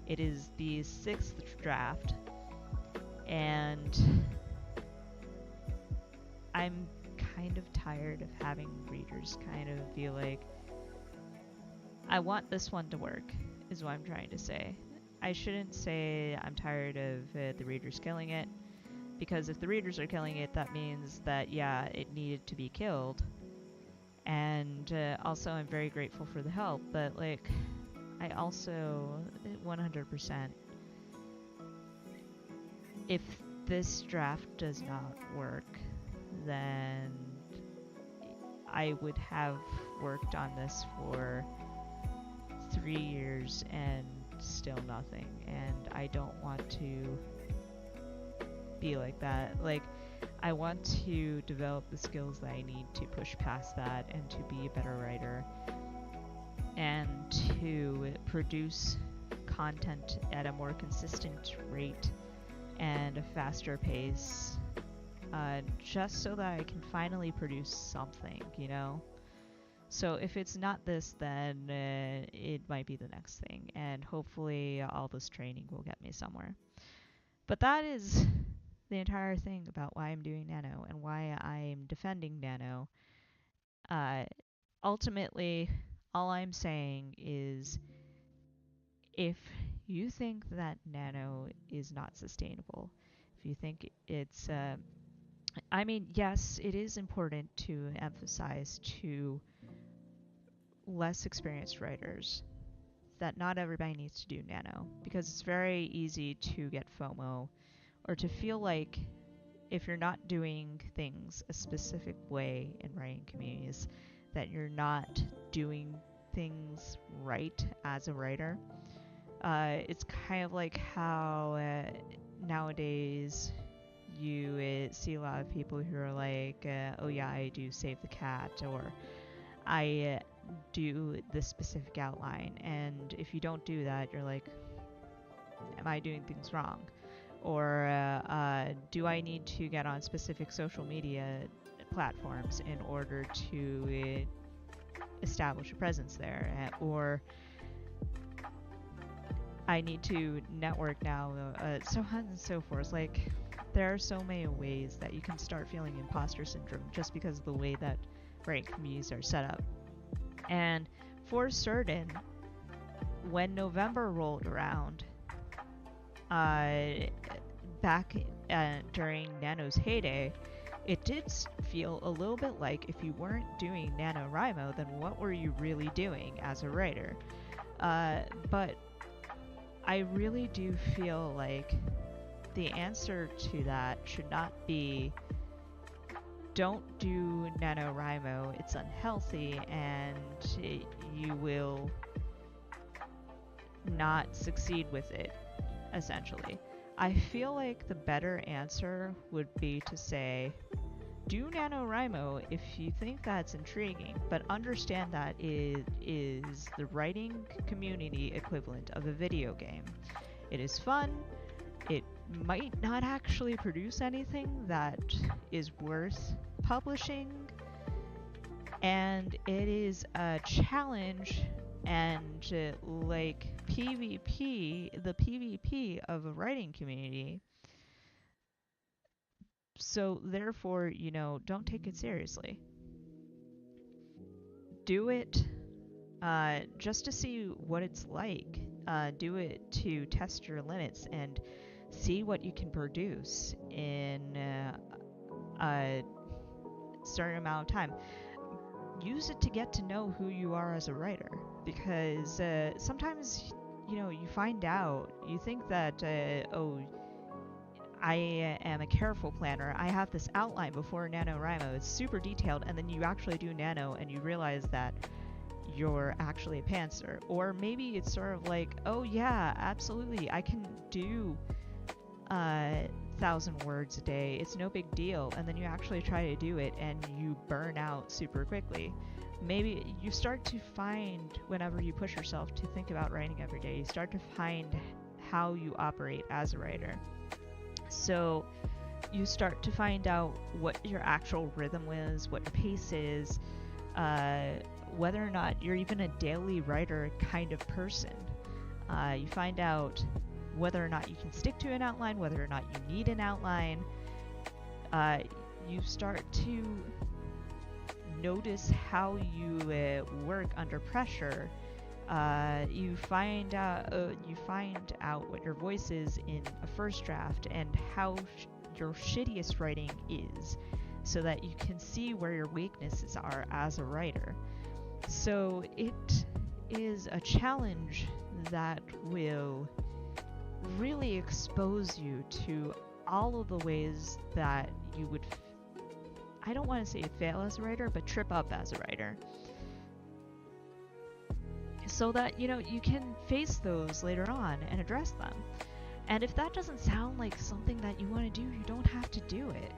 It is the 6th draft, and I'm kind of tired of having readers kind of be like, I want this one to work, is what I'm trying to say. I shouldn't say I'm tired of the readers killing it, because if the readers are killing it, that means that, yeah, it needed to be killed. And also, I'm very grateful for the help, but, like, I also 100%, if this draft does not work, then I would have worked on this for 3 years and still nothing, and I don't want to be like that. Like, I want to develop the skills that I need to push past that and to be a better writer and to produce content at a more consistent rate and a faster pace, just so that I can finally produce something, you know? So if it's not this, then it might be the next thing, and hopefully all this training will get me somewhere. But that is the entire thing about why I'm doing Nano and why I'm defending Nano. Ultimately, all I'm saying is, if you think that Nano is not sustainable, if you think it's I mean, yes, it is important to emphasize to less experienced writers that not everybody needs to do Nano, because it's very easy to get FOMO or to feel like if you're not doing things a specific way in writing communities, that you're not doing things right as a writer. It's kind of like how nowadays you see a lot of people who are like, oh yeah, I do save the cat, or I do this specific outline, and if you don't do that, you're like, am I doing things wrong? Or do I need to get on specific social media platforms in order to establish a presence there? Or I need to network now, so on and so forth. Like, there are so many ways that you can start feeling imposter syndrome just because of the way that writing communities are set up. And for certain, when November rolled around, back during Nano's heyday, it did feel a little bit like if you weren't doing NaNoWriMo, then what were you really doing as a writer? But I really do feel like the answer to that should not be, don't do NaNoWriMo, it's unhealthy, and you will not succeed with it, essentially. I feel like the better answer would be to say, do NaNoWriMo if you think that's intriguing, but understand that it is the writing community equivalent of a video game. It is fun. It might not actually produce anything that is worth publishing, and it is a challenge, and like PvP, the PvP of a writing community. So therefore, you know, don't take it seriously. Do it just to see what it's like. Do it to test your limits and see what you can produce in a certain amount of time. Use it to get to know who you are as a writer, because sometimes, you know, you find out, you think that, oh, I am a careful planner, I have this outline before NaNoWriMo, it's super detailed, and then you actually do Nano and you realize that you're actually a pantser. Or maybe it's sort of like, oh yeah, absolutely, I can do 8,000 words a day, it's no big deal, and then you actually try to do it and you burn out super quickly. Maybe you start to find, whenever you push yourself to think about writing every day, you start to find how you operate as a writer. So you start to find out what your actual rhythm is, what your pace is, whether or not you're even a daily writer kind of person. You find out whether or not you can stick to an outline, whether or not you need an outline. You start to notice how you work under pressure. You find out what your voice is in a first draft and how your shittiest writing is, so that you can see where your weaknesses are as a writer. So it is a challenge that will really expose you to all of the ways that you would I don't want to say fail as a writer, but trip up as a writer, so that you can face those later on and address them. And if that doesn't sound like something that you want to do, you don't have to do it.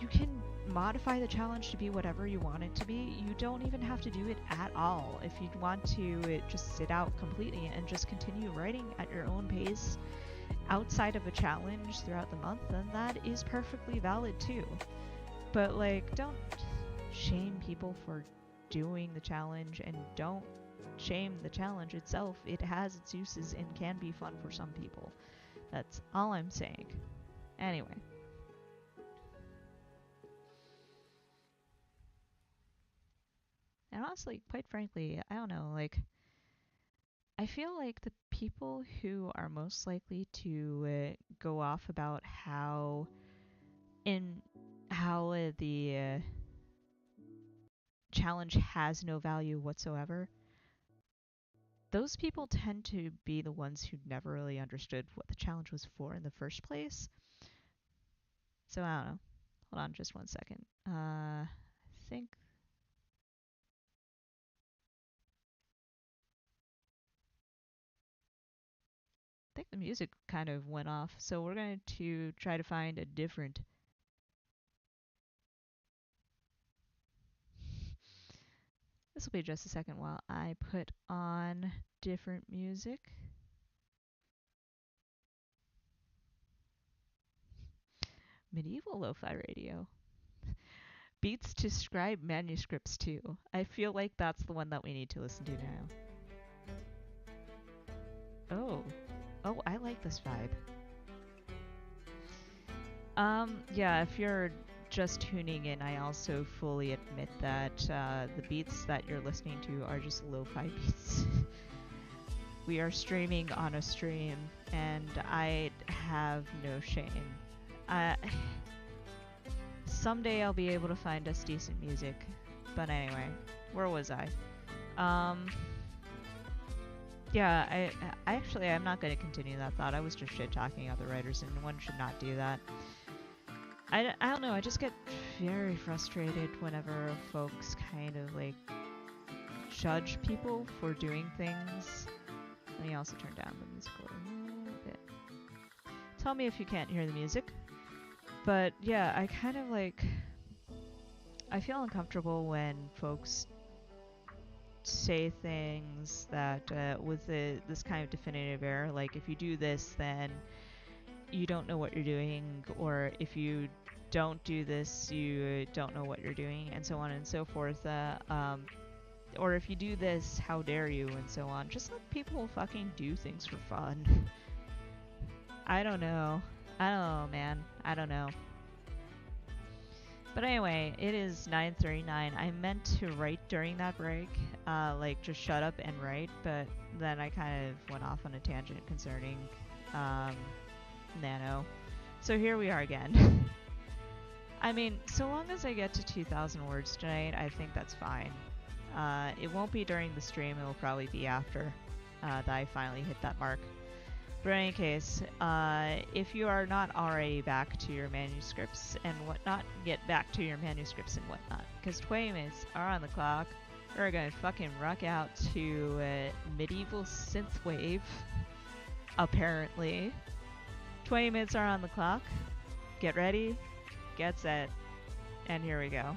You can modify the challenge to be whatever you want it to be. You don't even have to do it at all. If you want to just sit out completely and just continue writing at your own pace outside of a challenge throughout the month, then that is perfectly valid too. But don't shame people for doing the challenge, and don't shame the challenge itself. It has its uses and can be fun for some people. That's all I'm saying. Anyway. And honestly, quite frankly, I don't know, I feel like the people who are most likely to go off about how the challenge has no value whatsoever, those people tend to be the ones who never really understood what the challenge was for in the first place. So I don't know. Hold on just one second. I think the music kind of went off, so we're going to try to find a different. This will be just a second while I put on different music. Medieval lo-fi radio. Beats to scribe manuscripts to. I feel like that's the one that we need to listen to now. Oh, I like this vibe. Yeah, if you're just tuning in, I also fully admit that the beats that you're listening to are just lo-fi beats. We are streaming on a stream, and I have no shame. Someday I'll be able to find us decent music. But anyway, where was I? Yeah, I'm not going to continue that thought. I was just shit-talking other writers, and one should not do that. I don't know, I just get very frustrated whenever folks kind of judge people for doing things. Let me also turn down the music a little bit. Tell me if you can't hear the music. But yeah, I kind of I feel uncomfortable when folks say things that with this kind of definitive error, like if you do this, then you don't know what you're doing, or if you don't do this, you don't know what you're doing, and so on and so forth. Or if you do this, how dare you, and so on. Just let people fucking do things for fun. I don't know, man. I don't know. But anyway, it is 9:39. I meant to write during that break, just shut up and write, but then I kind of went off on a tangent concerning Nano. So here we are again. I mean, so long as I get to 2,000 words tonight, I think that's fine. It won't be during the stream, it will probably be after that I finally hit that mark. But in any case, if you are not already back to your manuscripts and whatnot, get back to your manuscripts and whatnot. Because 20 minutes are on the clock. We're gonna fucking rock out to medieval synthwave, apparently. 20 minutes are on the clock. Get ready, get set, and here we go.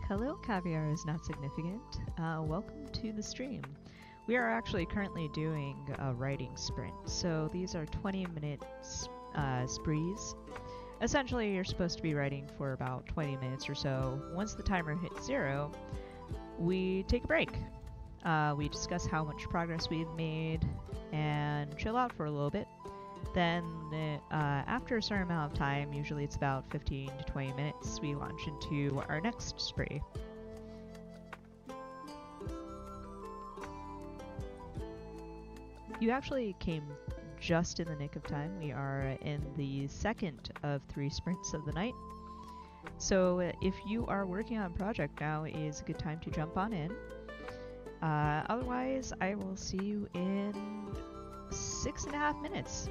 Hello, Caviar is not significant. Welcome to the stream. We are actually currently doing a writing sprint, so these are 20-minute sprees. Essentially, you're supposed to be writing for about 20 minutes or so. Once the timer hits 0, we take a break. We discuss how much progress we've made and chill out for a little bit. Then, after a certain amount of time, usually it's about 15 to 20 minutes, we launch into our next spree. You actually came just in the nick of time. We are in the second of 3 sprints of the night. So if you are working on a project, now is a good time to jump on in. Otherwise, I will see you in 6.5 minutes.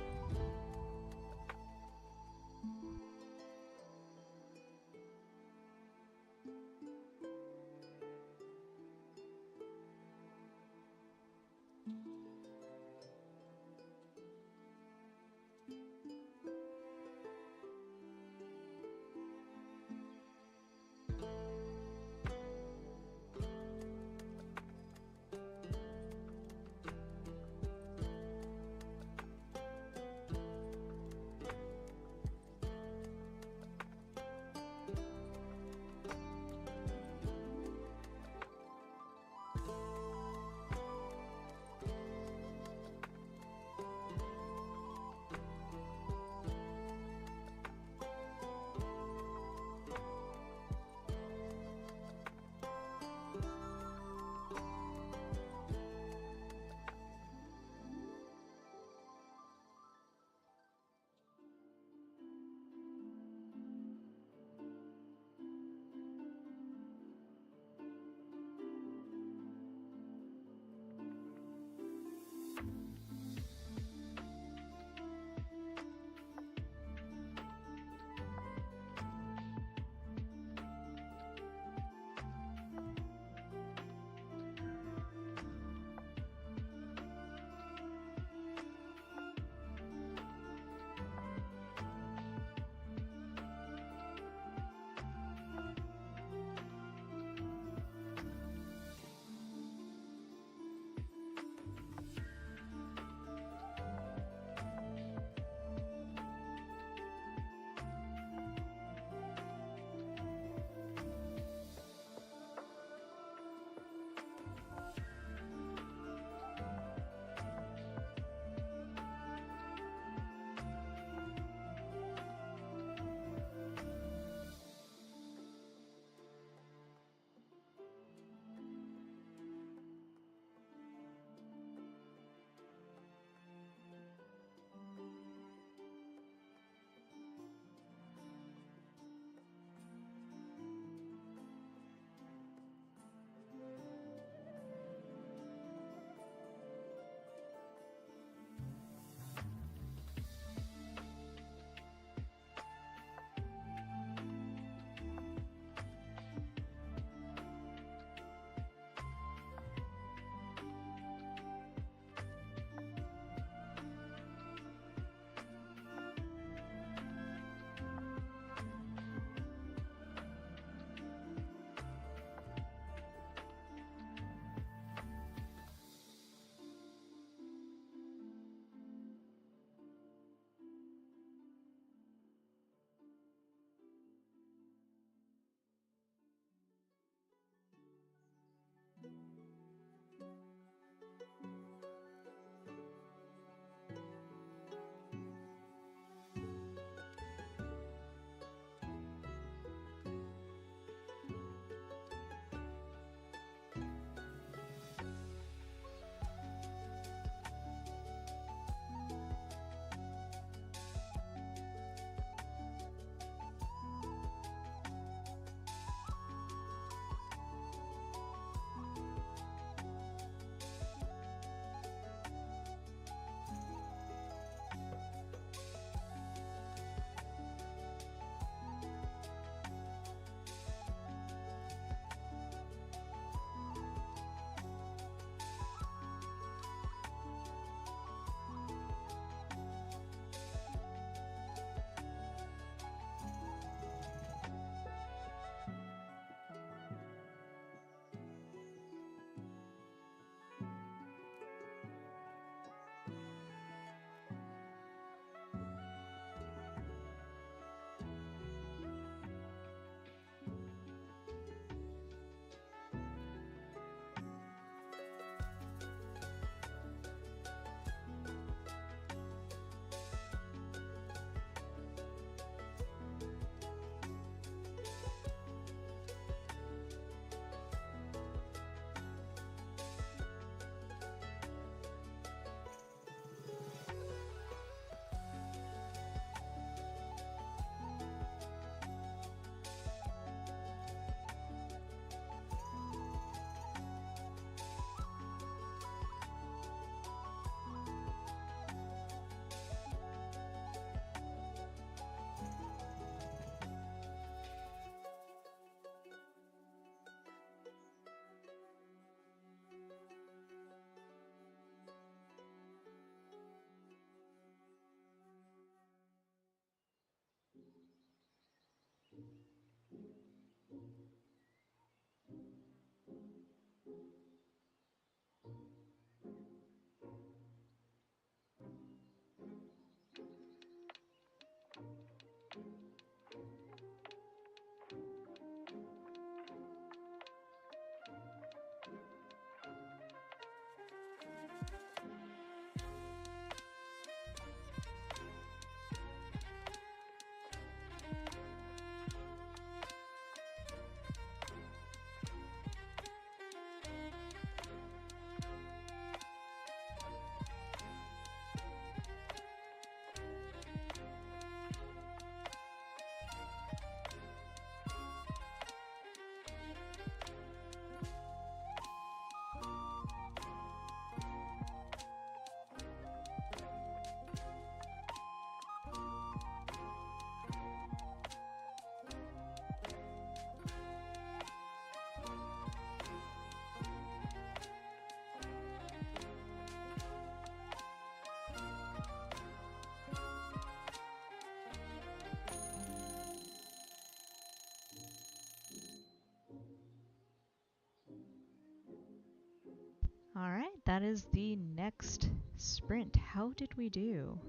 Alright, that is the next sprint. How did we do?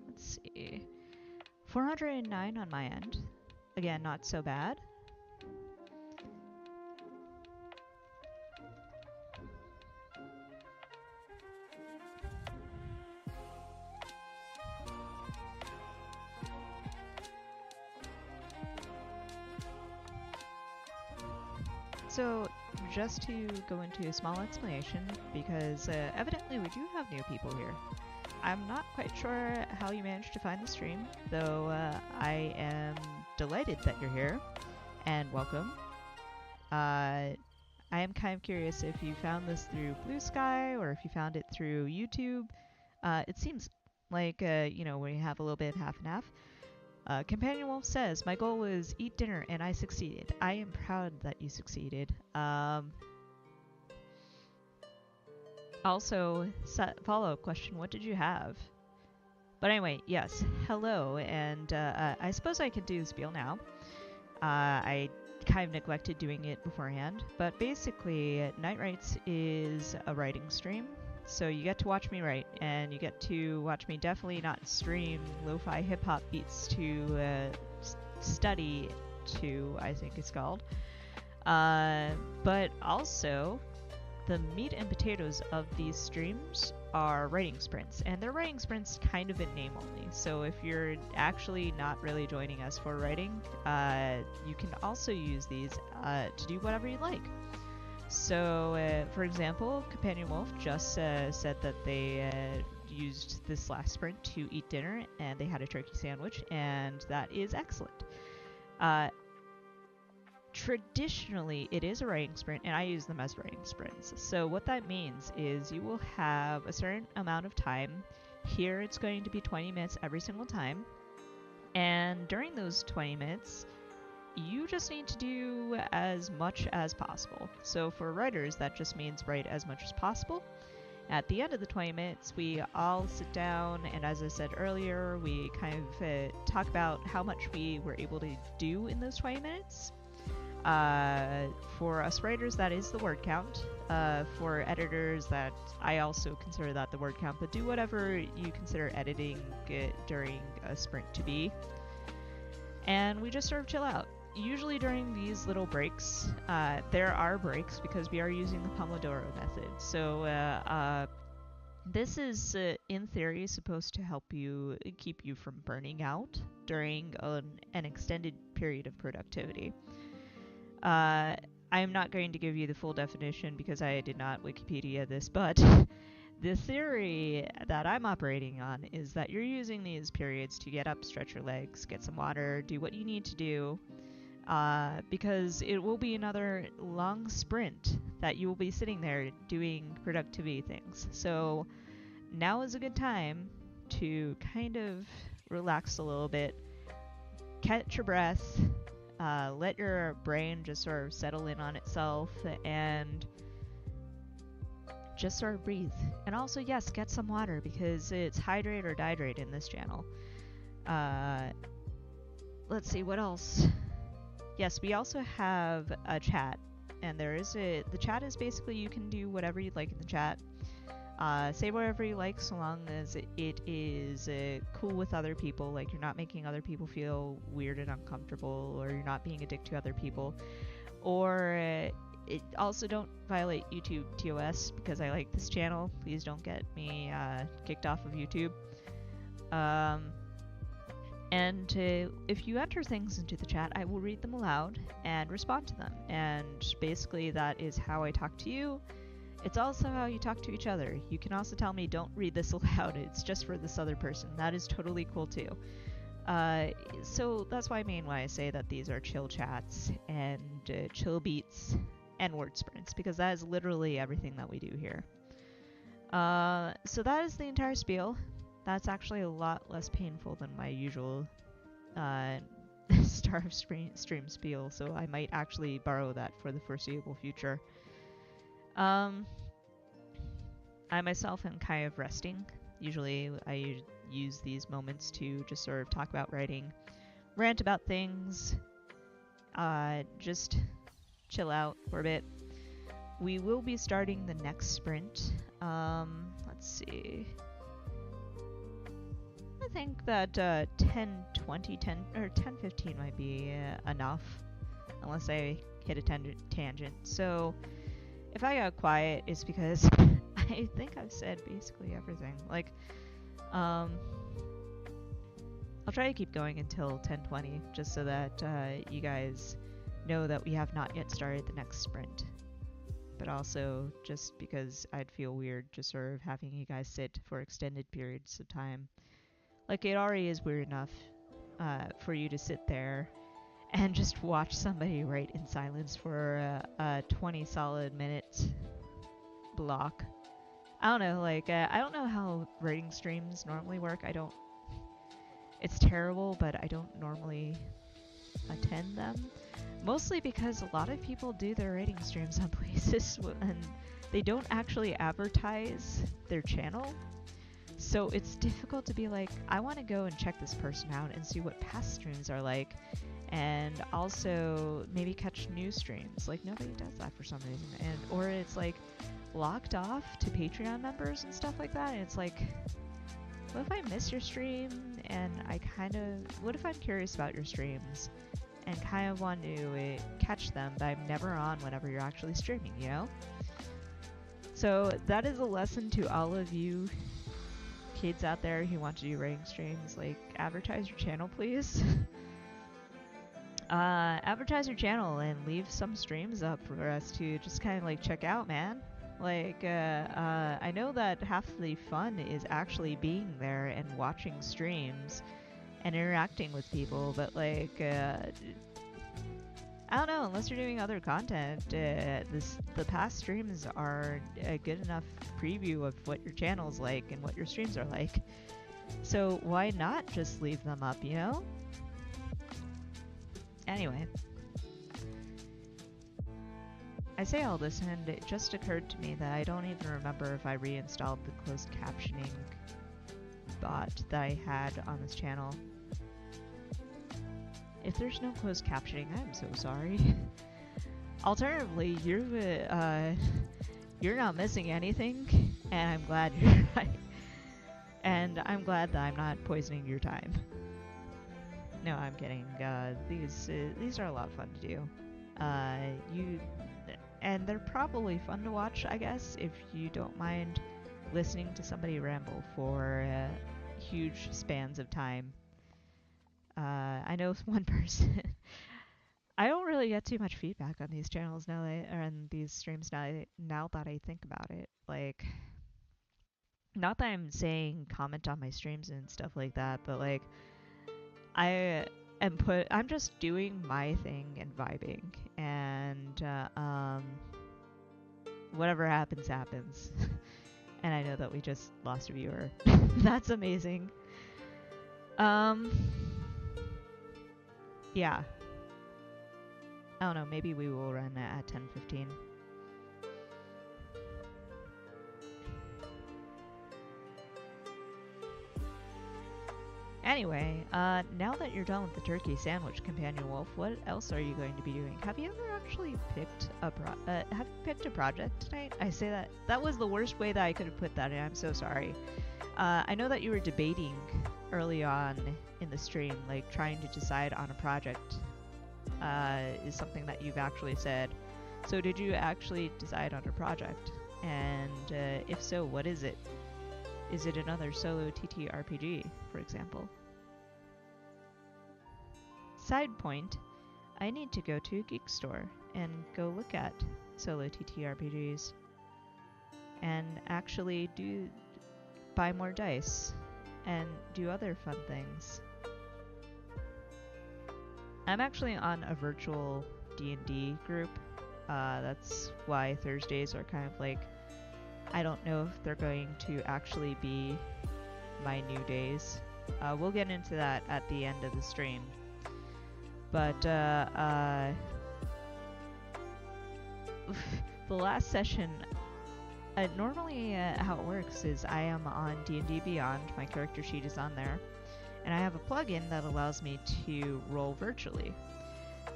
Let's see. 409 on my end. Again, not so bad. So, just to go into a small explanation, because evidently we do have new people here. I'm not quite sure how you managed to find the stream, though I am delighted that you're here, and welcome. I am kind of curious if you found this through Blue Sky, or if you found it through YouTube. It seems like, you know, we have a little bit half and half. Companion Wolf says, my goal was eat dinner and I succeeded. I am proud that you succeeded. Also, follow-up question, what did you have? But anyway, yes, hello, and I suppose I could do the spiel now. I kind of neglected doing it beforehand, but basically, Night Writes is a writing stream. So you get to watch me write, and you get to watch me definitely not stream lo-fi hip-hop beats to study to, I think it's called. But also, the meat and potatoes of these streams are writing sprints, and they're writing sprints kind of in name only. So if you're actually not really joining us for writing, you can also use these to do whatever you like. So, for example, Companion Wolf just said that they used this last sprint to eat dinner, and they had a turkey sandwich, and that is excellent. Traditionally, it is a writing sprint, and I use them as writing sprints. So what that means is you will have a certain amount of time. Here it's going to be 20 minutes every single time, and during those 20 minutes, you just need to do as much as possible. So for writers, that just means write as much as possible. At the end of the 20 minutes, we all sit down, and as I said earlier, we kind of talk about how much we were able to do in those 20 minutes. For us writers, that is the word count. For editors, that I also consider that the word count, but do whatever you consider editing during a sprint to be. And we just sort of chill out. Usually during these little breaks, there are breaks because we are using the Pomodoro method. So this is, in theory, supposed to help you keep you from burning out during an extended period of productivity. I'm not going to give you the full definition because I did not Wikipedia this, but the theory that I'm operating on is that you're using these periods to get up, stretch your legs, get some water, do what you need to do, because it will be another long sprint that you will be sitting there doing productivity things. So now is a good time to kind of relax a little bit, catch your breath, let your brain just sort of settle in on itself, and just sort of breathe. And also, yes, get some water because it's hydrate or dihydrate in this channel. Let's see, what else? Yes, we also have a chat, and the chat is basically you can do whatever you'd like in the chat. Say whatever you like so long as it is cool with other people, like you're not making other people feel weird and uncomfortable, or you're not being a dick to other people. Or it also don't violate YouTube TOS, because I like this channel. Please don't get me kicked off of YouTube. And if you enter things into the chat, I will read them aloud and respond to them. And basically that is how I talk to you. It's also how you talk to each other. You can also tell me, don't read this aloud, it's just for this other person. That is totally cool too. So that's what I mean when I say that these are chill chats and chill beats and word sprints, because that is literally everything that we do here. So that is the entire spiel. That's actually a lot less painful than my usual Star of Stream spiel, so I might actually borrow that for the foreseeable future. I myself am kind of resting. Usually I use these moments to just sort of talk about writing, rant about things, just chill out for a bit. we will be starting the next sprint. Let's see. I think that 10:15 might be enough, unless I hit a tangent. So if I got quiet, it's because I think I've said basically everything. Like, I'll try to keep going until 10:20, just so that you guys know that we have not yet started the next sprint. But also just because I'd feel weird just sort of having you guys sit for extended periods of time. Like, it already is weird enough for you to sit there and just watch somebody write in silence for a 20 solid minute block. I don't know, like, I don't know how writing streams normally work. It's terrible, but I don't normally attend them. Mostly because a lot of people do their writing streams on places and they don't actually advertise their channel. So it's difficult to be like, I want to go and check this person out and see what past streams are like, and also maybe catch new streams. Like, nobody does that for some reason. Or it's like locked off to Patreon members and stuff like that, and it's like, what if I miss your stream and what if I'm curious about your streams and kind of want to catch them, but I'm never on whenever you're actually streaming, you know? So that is a lesson to all of you kids out there who want to do writing streams. Like, advertise your channel, please. Advertise your channel and leave some streams up for us to just kind of like check out, man. Like, I know that half the fun is actually being there and watching streams and interacting with people, but like, I don't know, unless you're doing other content, the past streams are a good enough preview of what your channel's like and what your streams are like. So why not just leave them up, you know? Anyway. I say all this and it just occurred to me that I don't even remember if I reinstalled the closed captioning bot that I had on this channel. If there's no closed captioning, I'm so sorry. Alternatively, you're not missing anything, and I'm glad you're right. And I'm glad that I'm not poisoning your time. No, I'm kidding. These are a lot of fun to do. And they're probably fun to watch, I guess, if you don't mind listening to somebody ramble for huge spans of time. I know one person. I don't really get too much feedback on these channels now, or on these streams now that I think about it. Like, not that I'm saying comment on my streams and stuff like that, but like, I'm just doing my thing and vibing, and whatever happens, happens. And I know that we just lost a viewer. That's amazing. Yeah. I don't know, maybe we will run at 10:15. Anyway, now that you're done with the turkey sandwich, Companion Wolf, what else are you going to be doing? Have you ever actually picked a project tonight? I say that was the worst way that I could have put that in. I'm so sorry. I know that you were debating early on in the stream, like trying to decide on a project is something that you've actually said. So did you actually decide on a project? And if so, what is it? Is it another solo TTRPG, for example? Side point, I need to go to a geek store and go look at solo TTRPGs and actually buy more dice and do other fun things. I'm actually on a virtual D&D group. That's why Thursdays are kind of like, I don't know if they're going to actually be my new days. We'll get into that at the end of the stream. But the last session, normally how it works is I am on D&D Beyond, my character sheet is on there, and I have a plugin that allows me to roll virtually.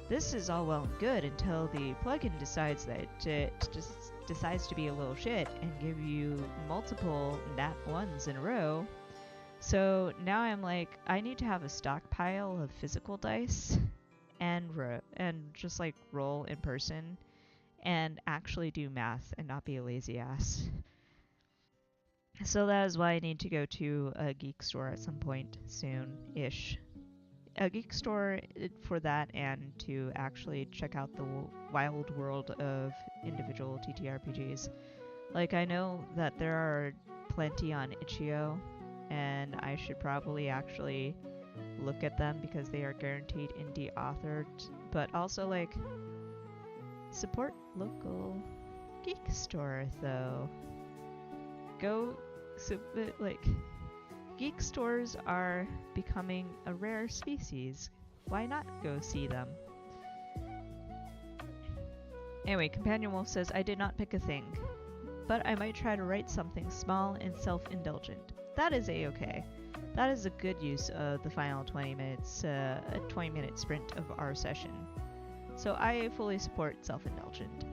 This is all well and good until the plugin decides that it just decides to be a little shit and give you multiple nat ones in a row. So now I'm like, I need to have a stockpile of physical dice and just like roll in person and actually do math and not be a lazy ass. So that is why I need to go to a geek store at some point soon-ish. A geek store for that, and to actually check out the wild world of individual TTRPGs. Like, I know that there are plenty on itch.io, and I should probably actually look at them because they are guaranteed indie authored, but also, like, support local geek store, though. Geek stores are becoming a rare species. Why not go see them? Anyway, Companion Wolf says, I did not pick a thing, but I might try to write something small and self-indulgent. That is a-okay. That is a good use of the final 20 minutes, a 20-minute sprint of our session. So I fully support self-indulgent.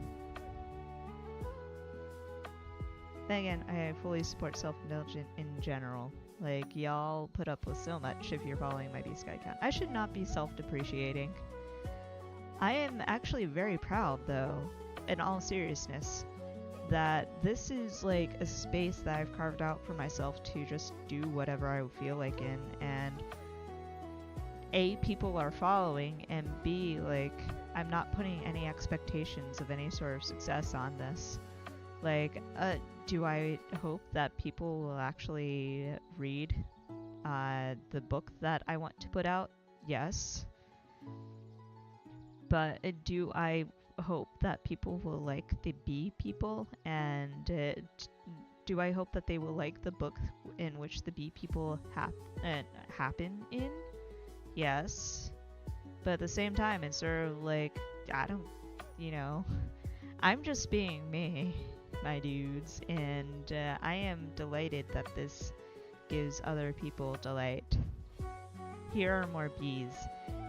Then again, I fully support self-indulgent in general. Like, y'all put up with so much if you're following my Beast Guide count. I should not be self-depreciating. I am actually very proud, though, in all seriousness, that this is like a space that I've carved out for myself to just do whatever I feel like in, and A, people are following, and B, like, I'm not putting any expectations of any sort of success on this. Like, do I hope that people will actually read the book that I want to put out? Yes. But do I hope that people will like the bee people? And do I hope that they will like the book in which the bee people happen in? Yes. But at the same time, it's sort of like, I don't, I'm just being me, my dudes, and I am delighted that this gives other people delight. Here are more bees.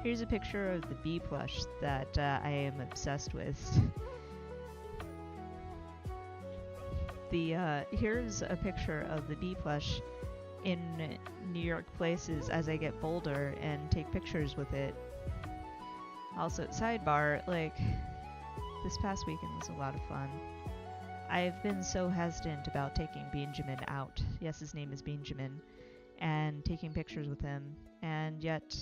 Here's a picture of the bee plush that I am obsessed with. Here's a picture of the bee plush in New York places as I get bolder and take pictures with it. Also, sidebar, like, this past weekend was a lot of fun. I've been so hesitant about taking Benjamin out. Yes, his name is Benjamin. And taking pictures with him. And yet,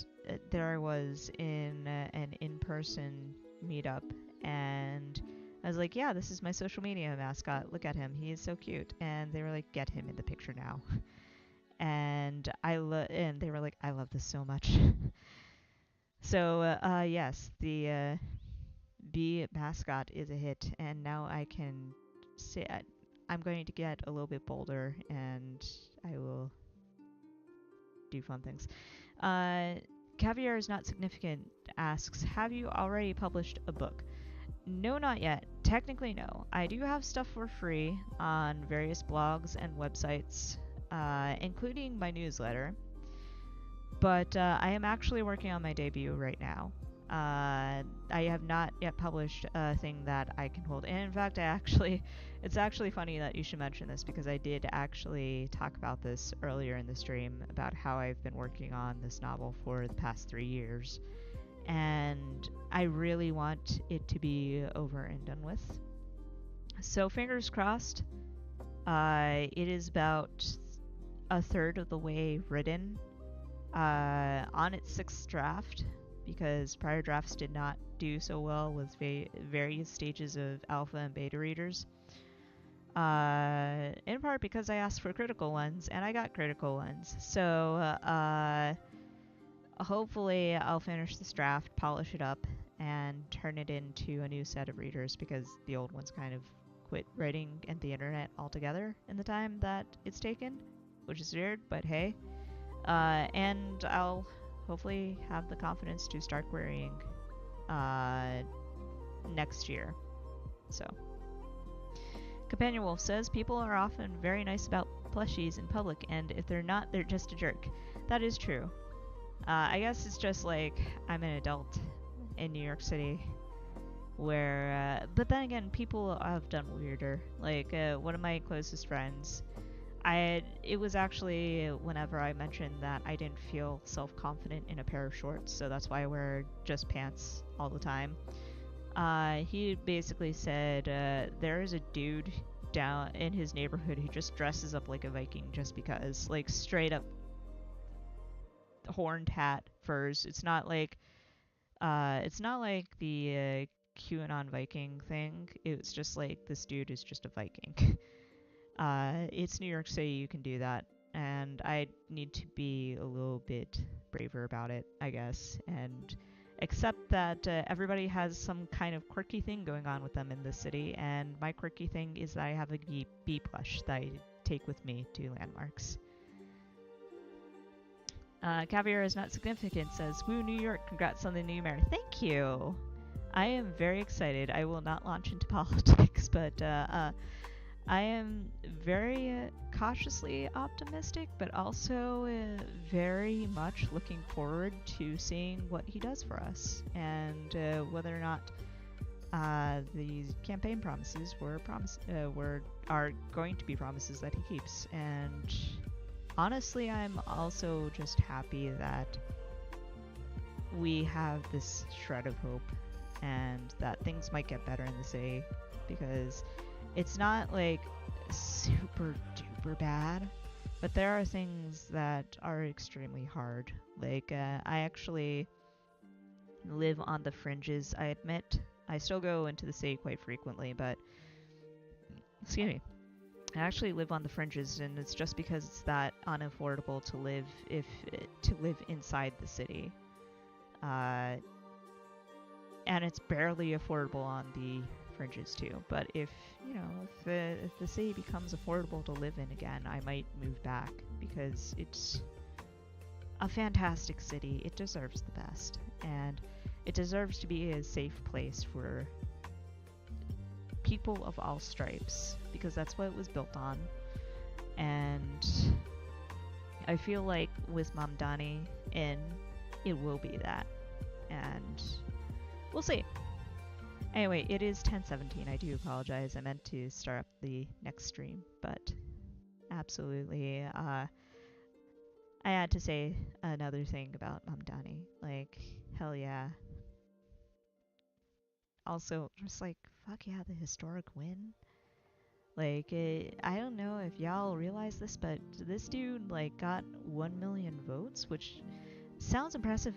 there I was in an in-person meetup. And I was like, yeah, this is my social media mascot. Look at him. He is so cute. And they were like, get him in the picture now. And they were like, I love this so much. So, yes, the bee mascot is a hit. And now I can say I'm going to get a little bit bolder, and I will do fun things. Caviar is not significant asks, have you already published a book? No, not yet. Technically, no. I do have stuff for free on various blogs and websites, including my newsletter. But I am actually working on my debut right now. I have not yet published a thing that I can hold. And in fact, it's actually funny that you should mention this, because I did actually talk about this earlier in the stream, about how I've been working on this novel for the past 3 years. And I really want it to be over and done with. So fingers crossed. It is about a third of the way written, on its 6th draft, because prior drafts did not do so well with various stages of alpha and beta readers. In part because I asked for critical ones, and I got critical ones. So hopefully I'll finish this draft, polish it up, and turn it into a new set of readers, because the old ones kind of quit writing at the internet altogether in the time that it's taken, which is weird, but hey. And I'll hopefully have the confidence to start querying next year. So, Companion Wolf says, people are often very nice about plushies in public, and if they're not, they're just a jerk. That is true. I guess it's just like, I'm an adult in New York City, where but then again, people have done weirder. Like one of my closest friends, it was actually whenever I mentioned that I didn't feel self-confident in a pair of shorts, so that's why I wear just pants all the time. He basically said there is a dude down in his neighborhood who just dresses up like a Viking just because, like, straight up horned hat, furs. It's not like the QAnon Viking thing. It was just like this dude is just a Viking. It's New York City, you can do that, and I need to be a little bit braver about it, I guess, and accept that everybody has some kind of quirky thing going on with them in this city, and my quirky thing is that I have a bee plush that I take with me to landmarks. Caviar is not significant, says, woo, New York, congrats on the new mayor. Thank you! I am very excited. I will not launch into politics, but I am very cautiously optimistic, but also very much looking forward to seeing what he does for us, and whether or not these campaign promises are going to be promises that he keeps. And honestly, I'm also just happy that we have this shred of hope and that things might get better in the city, because it's not like super duper bad, but there are things that are extremely hard. Like, I actually live on the fringes, I admit. I still go into the city quite frequently, but, excuse me, I actually live on the fringes, and it's just because it's that unaffordable to live inside the city. And it's barely affordable on the fringes too. But if the city becomes affordable to live in again, I might move back, because it's a fantastic city. It deserves the best, and it deserves to be a safe place for people of all stripes, because that's what it was built on. And I feel like with Mamdani in, it will be that, and we'll see. Anyway, it is 10:17. I do apologize. I meant to start up the next stream, but absolutely, I had to say another thing about Mamdani. Like, hell yeah. Also, just like, fuck yeah, the historic win. Like, I don't know if y'all realize this, but this dude, like, got 1 million votes, which sounds impressive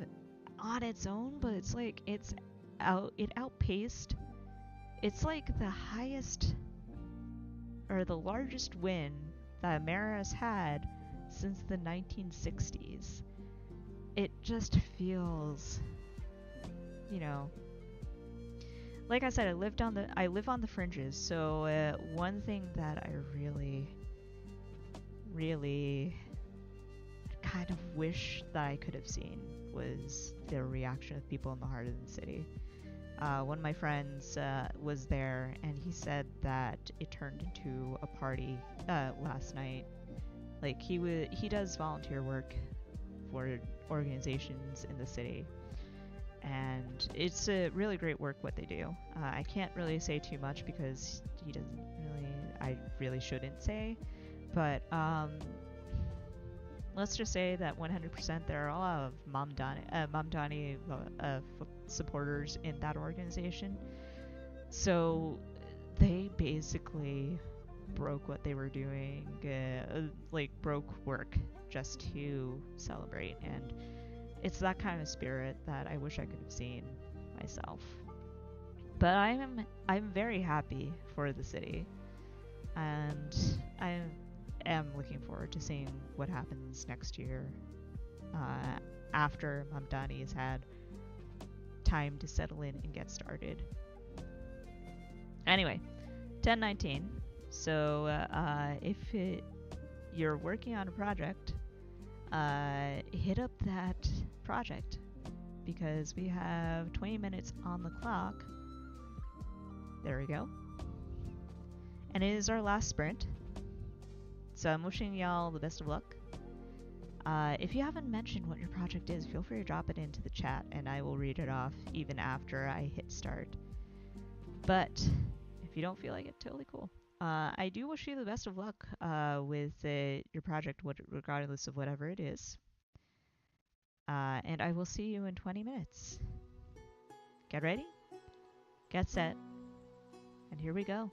on its own, but it's like, it outpaced, it's like the highest, or the largest win that America has had since the 1960s. It just feels, like I said, I live on the fringes, so one thing that I really kind of wish that I could have seen was the reaction of people in the heart of the city. One of my friends was there, and he said that it turned into a party last night. Like, he does volunteer work for organizations in the city, and it's a really great work what they do. I can't really say too much because I really shouldn't say, but let's just say that 100% there are a lot of Mamdani supporters in that organization. So they basically broke what they were doing, like broke work just to celebrate, and it's that kind of spirit that I wish I could have seen myself. But I'm very happy for the city, and I am looking forward to seeing what happens next year, after Mamdani has had time to settle in and get started. Anyway, 10:19. So if you're working on a project, hit up that project, because we have 20 minutes on the clock. There we go. And it is our last sprint. So I'm wishing y'all the best of luck. If you haven't mentioned what your project is, feel free to drop it into the chat, and I will read it off even after I hit start. But if you don't feel like it, totally cool. I do wish you the best of luck with your project, regardless of whatever it is. And I will see you in 20 minutes. Get ready, get set, and here we go.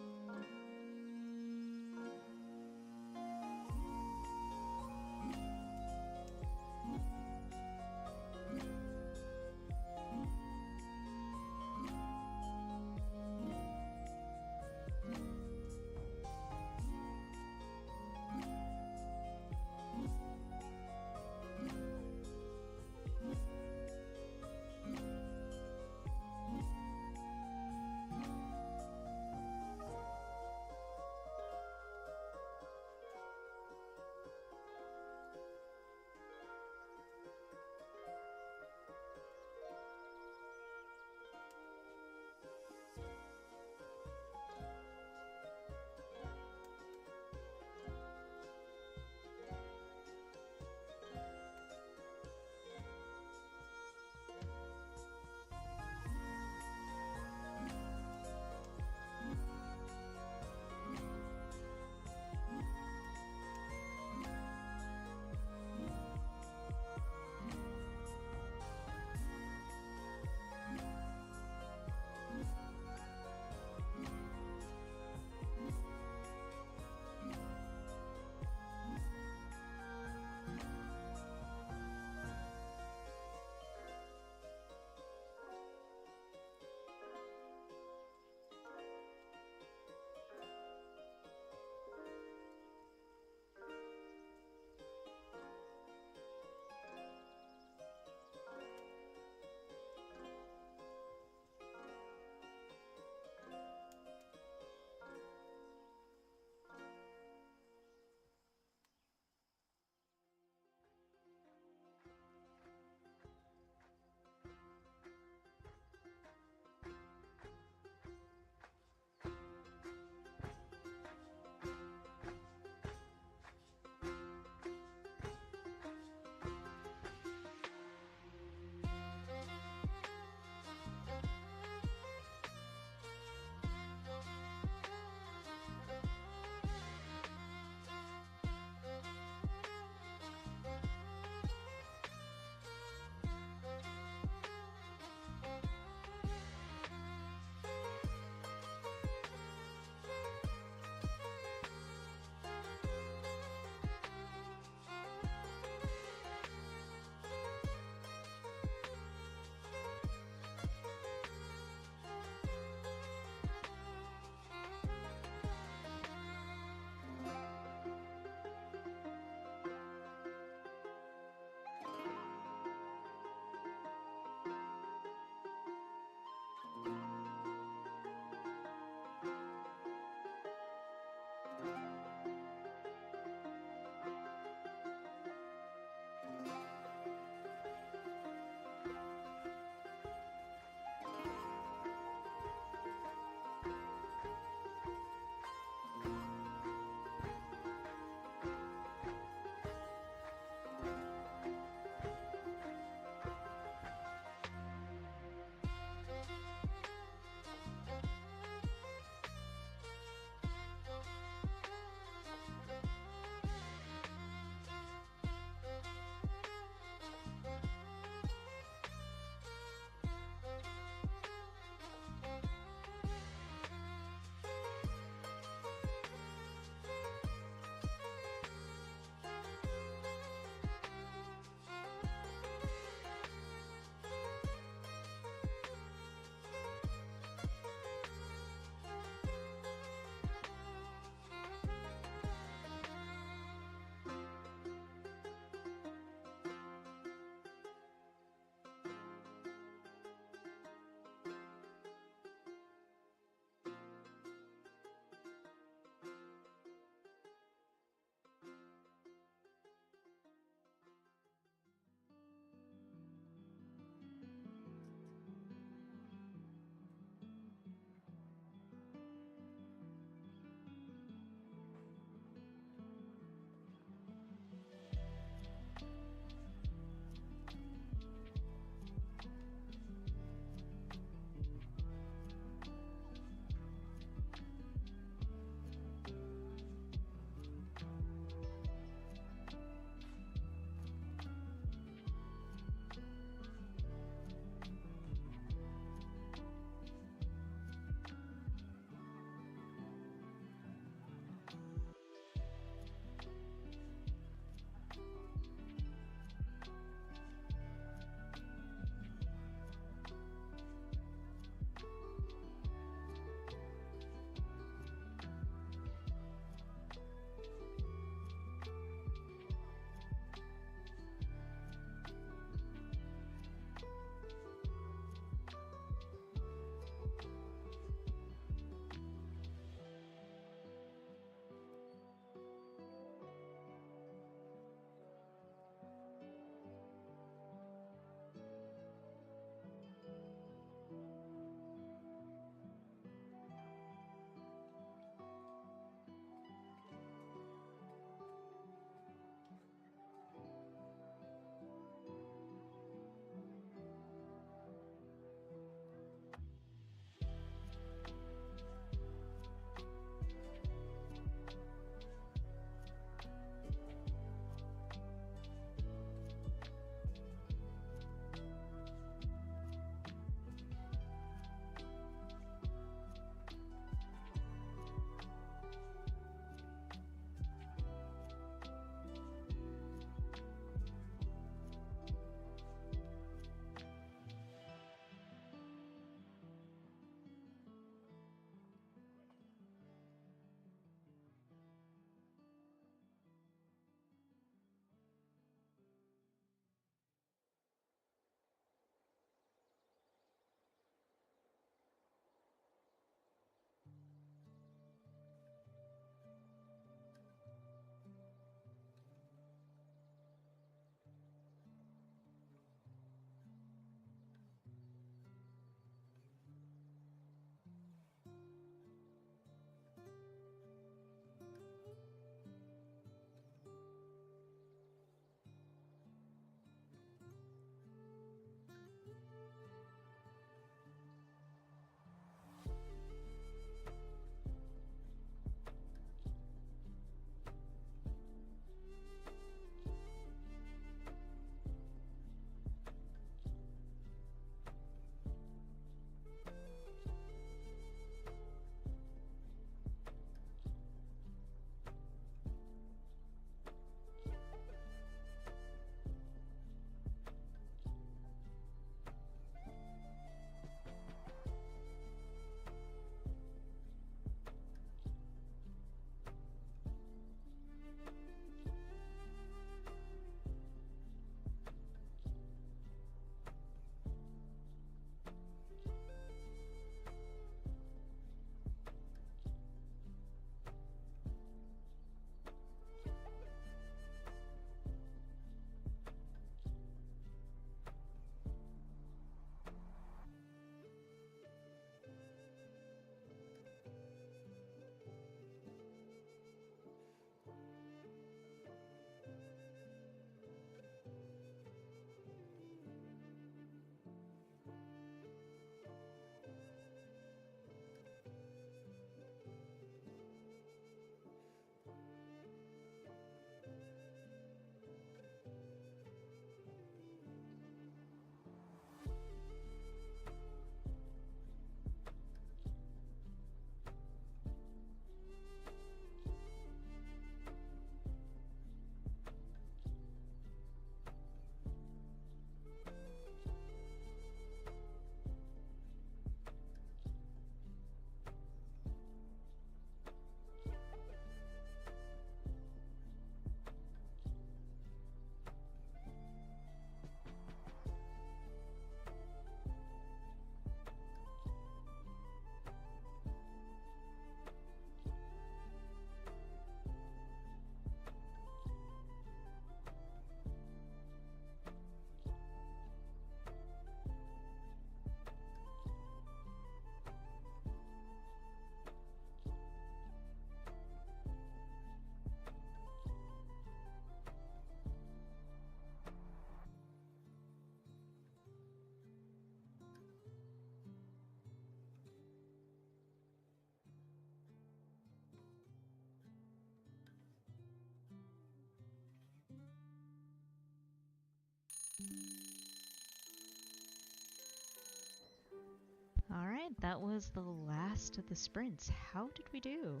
Alright, that was the last of the sprints. How did we do?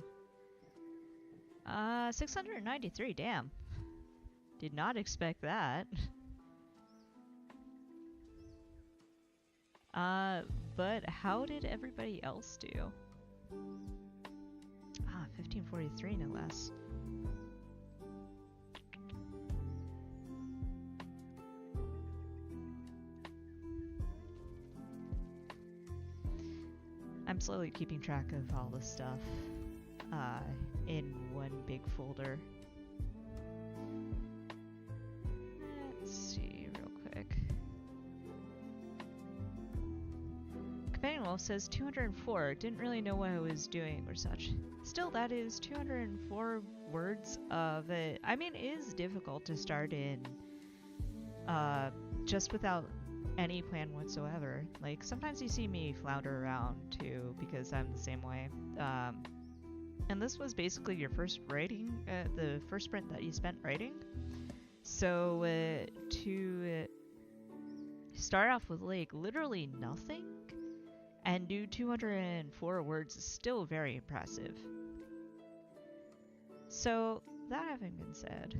693, damn. Did not expect that. But how did everybody else do? 1543 no less. I'm slowly keeping track of all the stuff in one big folder. Let's see real quick. Companion Wolf says 204. Didn't really know what I was doing or such. Still, that is 204 words of it. I mean, it is difficult to start in just without any plan whatsoever. Like, sometimes you see me flounder around too, because I'm the same way. And this was basically your first writing, the first sprint that you spent writing. So to start off with like literally nothing and do 204 words is still very impressive. So that having been said,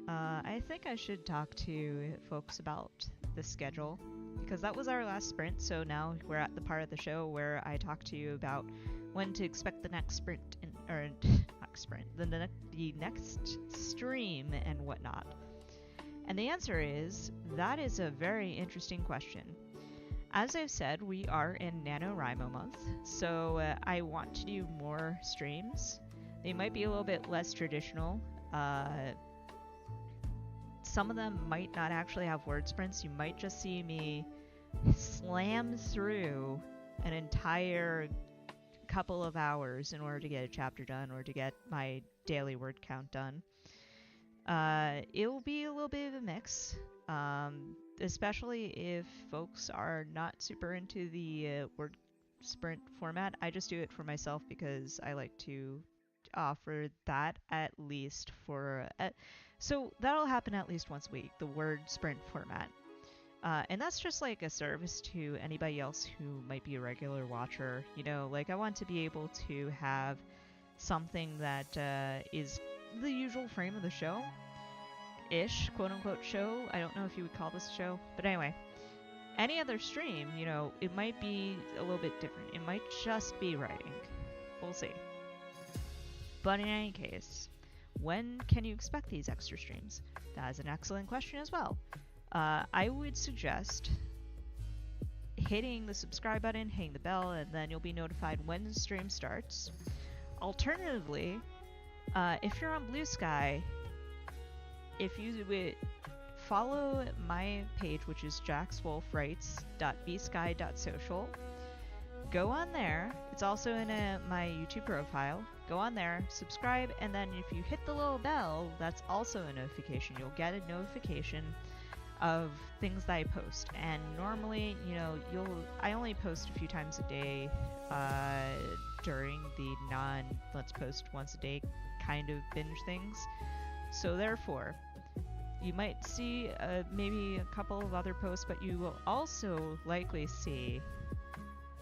I think I should talk to folks about the schedule, because that was our last sprint. So now we're at the part of the show where I talk to you about when to expect the next sprint, or not sprint, the next stream and whatnot. And the answer is, that is a very interesting question. As I've said, we are in NaNoWriMo month, so I want to do more streams. They might be a little bit less traditional. Some of them might not actually have word sprints. You might just see me slam through an entire couple of hours in order to get a chapter done or to get my daily word count done. It will be a little bit of a mix, especially if folks are not super into the word sprint format. I just do it for myself because I like to offer that at least for... so that'll happen at least once a week, the word sprint format. And that's just like a service to anybody else who might be a regular watcher. You know, like I want to be able to have something that is the usual frame of the show. Ish, quote unquote show. I don't know if you would call this a show. But anyway, any other stream, you know, it might be a little bit different. It might just be writing. We'll see. But in any case, when can you expect these extra streams? That is an excellent question as well. I would suggest hitting the subscribe button, hitting the bell, and then you'll be notified when the stream starts. Alternatively, if you're on Blue Sky, if you would follow my page, which is jaxwolfwrites.bsky.social, go on there. It's also in my YouTube profile. Go on there, subscribe, and then if you hit the little bell, that's also a notification. You'll get a notification of things that I post. And normally, you know, I only post a few times a day during the let's post once a day kind of binge things. So therefore, you might see maybe a couple of other posts, but you will also likely see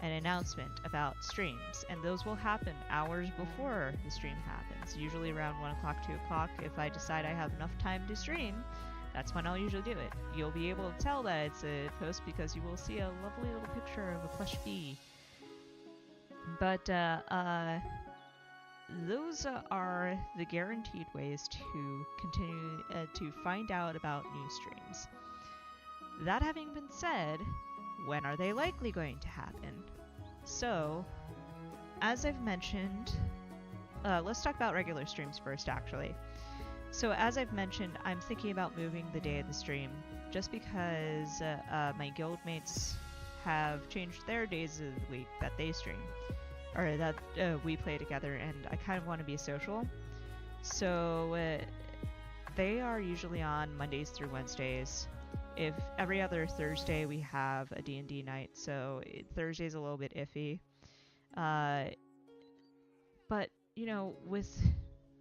an announcement about streams, and those will happen hours before the stream happens, usually around 1 o'clock, 2 o'clock. If I decide I have enough time to stream, that's when I'll usually do it. You'll be able to tell that it's a post because you will see a lovely little picture of a plush bee. But those are the guaranteed ways to continue to find out about new streams. That having been said, when are they likely going to happen? So, as I've mentioned, let's talk about regular streams first, actually. So, as I've mentioned, I'm thinking about moving the day of the stream, just because my guildmates have changed their days of the week that they stream, or that we play together, and I kind of want to be social. So, they are usually on Mondays through Wednesdays. If every other Thursday we have a D&D night, so Thursday's a little bit iffy. But, you know, with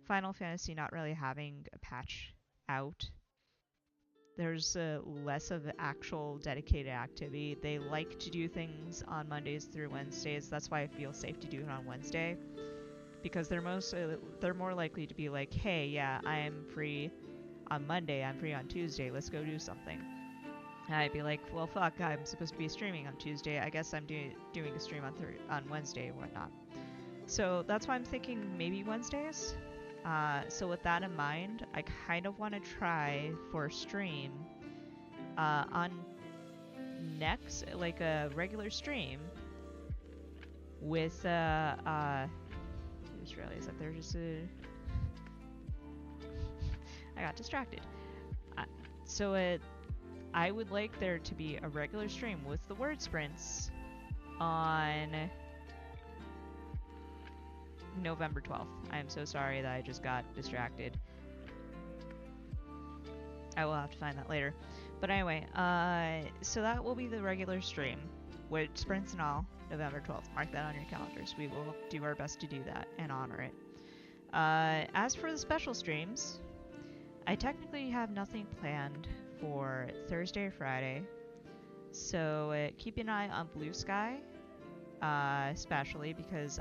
Final Fantasy not really having a patch out, There's less of actual dedicated activity. They like to do things on Mondays through Wednesdays. That's why I feel safe to do it on Wednesday, because they're more likely to be like, hey, yeah, I am free on Monday, I'm free on Tuesday, let's go do something. And I'd be like, well, fuck, I'm supposed to be streaming on Tuesday. I guess I'm doing a stream on Wednesday or whatnot. So that's why I'm thinking maybe Wednesdays. So with that in mind, I kind of want to try for a stream on next, like a regular stream with I just realized that there's I got distracted. So I would like there to be a regular stream with the word sprints on November 12th. I am so sorry that I just got distracted. I will have to find that later. But anyway, so that will be the regular stream with sprints and all, November 12th. Mark that on your calendars. We will do our best to do that and honor it. As for the special streams, I technically have nothing planned for Thursday or Friday, so keep an eye on Blue Sky, especially because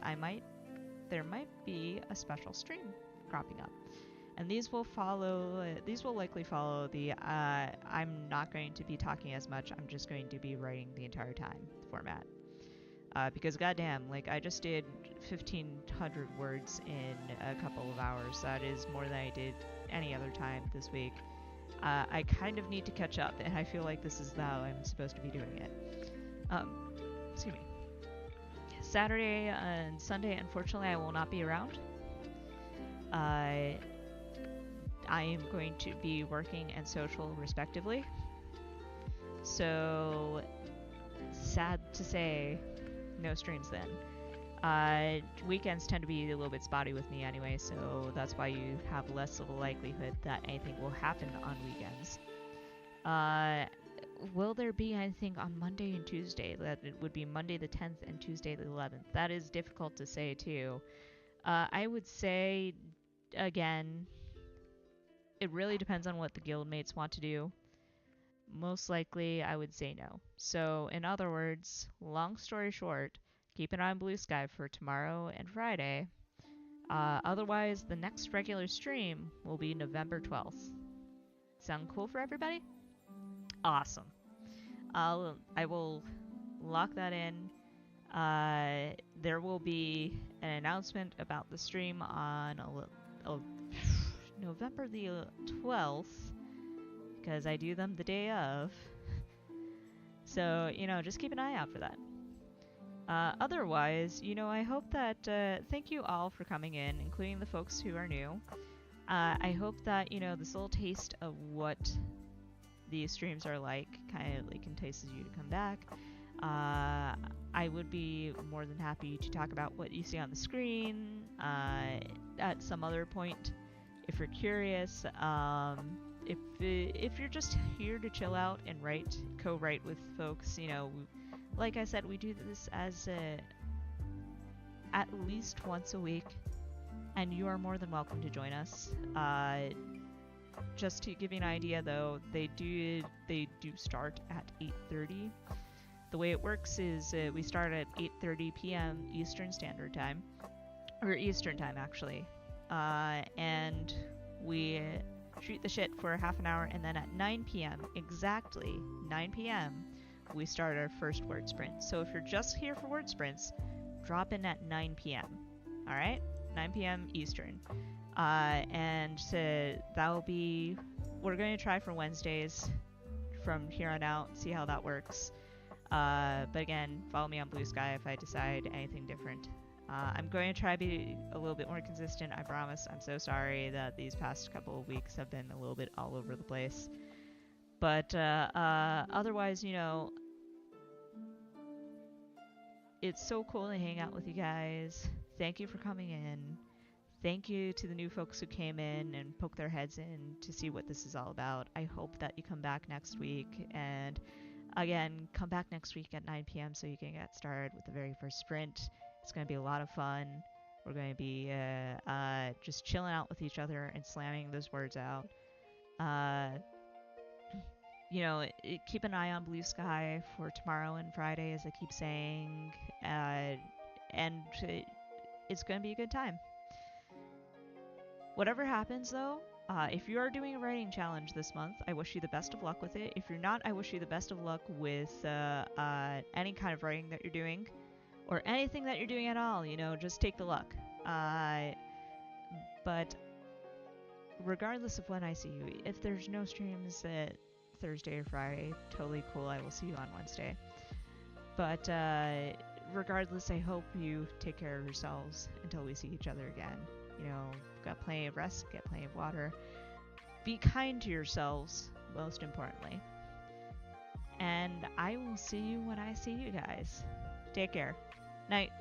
there might be a special stream cropping up, and these will likely follow the I'm not going to be talking as much, I'm just going to be writing the entire time format. Because goddamn, like I just did 1,500 words in a couple of hours. That is more than I did any other time this week. I kind of need to catch up, and I feel like this is how I'm supposed to be doing it. Excuse me. Saturday and Sunday, unfortunately, I will not be around. I am going to be working and social respectively. So, sad to say, no streams then. Weekends tend to be a little bit spotty with me anyway, so that's why you have less of a likelihood that anything will happen on weekends. Will there be anything on Monday and Tuesday? That it would be Monday the 10th and Tuesday the 11th. That is difficult to say too. I would say, again, it really depends on what the guildmates want to do. Most likely, I would say no. So, in other words, long story short, keep an eye on Blue Sky for tomorrow and Friday. Otherwise, the next regular stream will be November 12th. Sound cool for everybody? Awesome. I will lock that in. There will be an announcement about the stream on November the 12th, because I do them the day of. So, just keep an eye out for that. Otherwise, I hope that, thank you all for coming in, including the folks who are new. I hope that, this little taste of what these streams are like kind of like entices you to come back. I would be more than happy to talk about what you see on the screen at some other point if you're curious. If you're just here to chill out and co-write with folks, like I said, we do this as at least once a week, and you are more than welcome to join us. Just to give you an idea, though, they do start at 8:30. The way it works is we start at 8:30 p.m. Eastern Standard Time, or Eastern Time actually, and we shoot the shit for half an hour, and then at 9 p.m. exactly 9 p.m. we start our first word sprint. So if you're just here for word sprints, drop in at 9 p.m. All right, 9 p.m. Eastern. And that will be, we're going to try for Wednesdays from here on out, see how that works. But again, follow me on Blue Sky if I decide anything different. I'm going to try to be a little bit more consistent, I promise. I'm so sorry that these past couple of weeks have been a little bit all over the place. But otherwise, it's so cool to hang out with you guys. Thank you for coming in. Thank you to the new folks who came in and poked their heads in to see what this is all about. I hope that you come back next week. And again, come back next week at 9 p.m. so you can get started with the very first sprint. It's going to be a lot of fun. We're going to be just chilling out with each other and slamming those words out. keep an eye on blue sky for tomorrow and Friday, as I keep saying, and it's going to be a good time. Whatever happens, though, if you are doing a writing challenge this month, I wish you the best of luck with it. If you're not, I wish you the best of luck with any kind of writing that you're doing, or anything that you're doing at all. Just take the luck. But regardless of when I see you, if there's no streams Thursday or Friday, totally cool. I will see you on Wednesday. But regardless, I hope you take care of yourselves until we see each other again. Got plenty of rest, get plenty of water. Be kind to yourselves, most importantly. And I will see you when I see you guys. Take care. Night.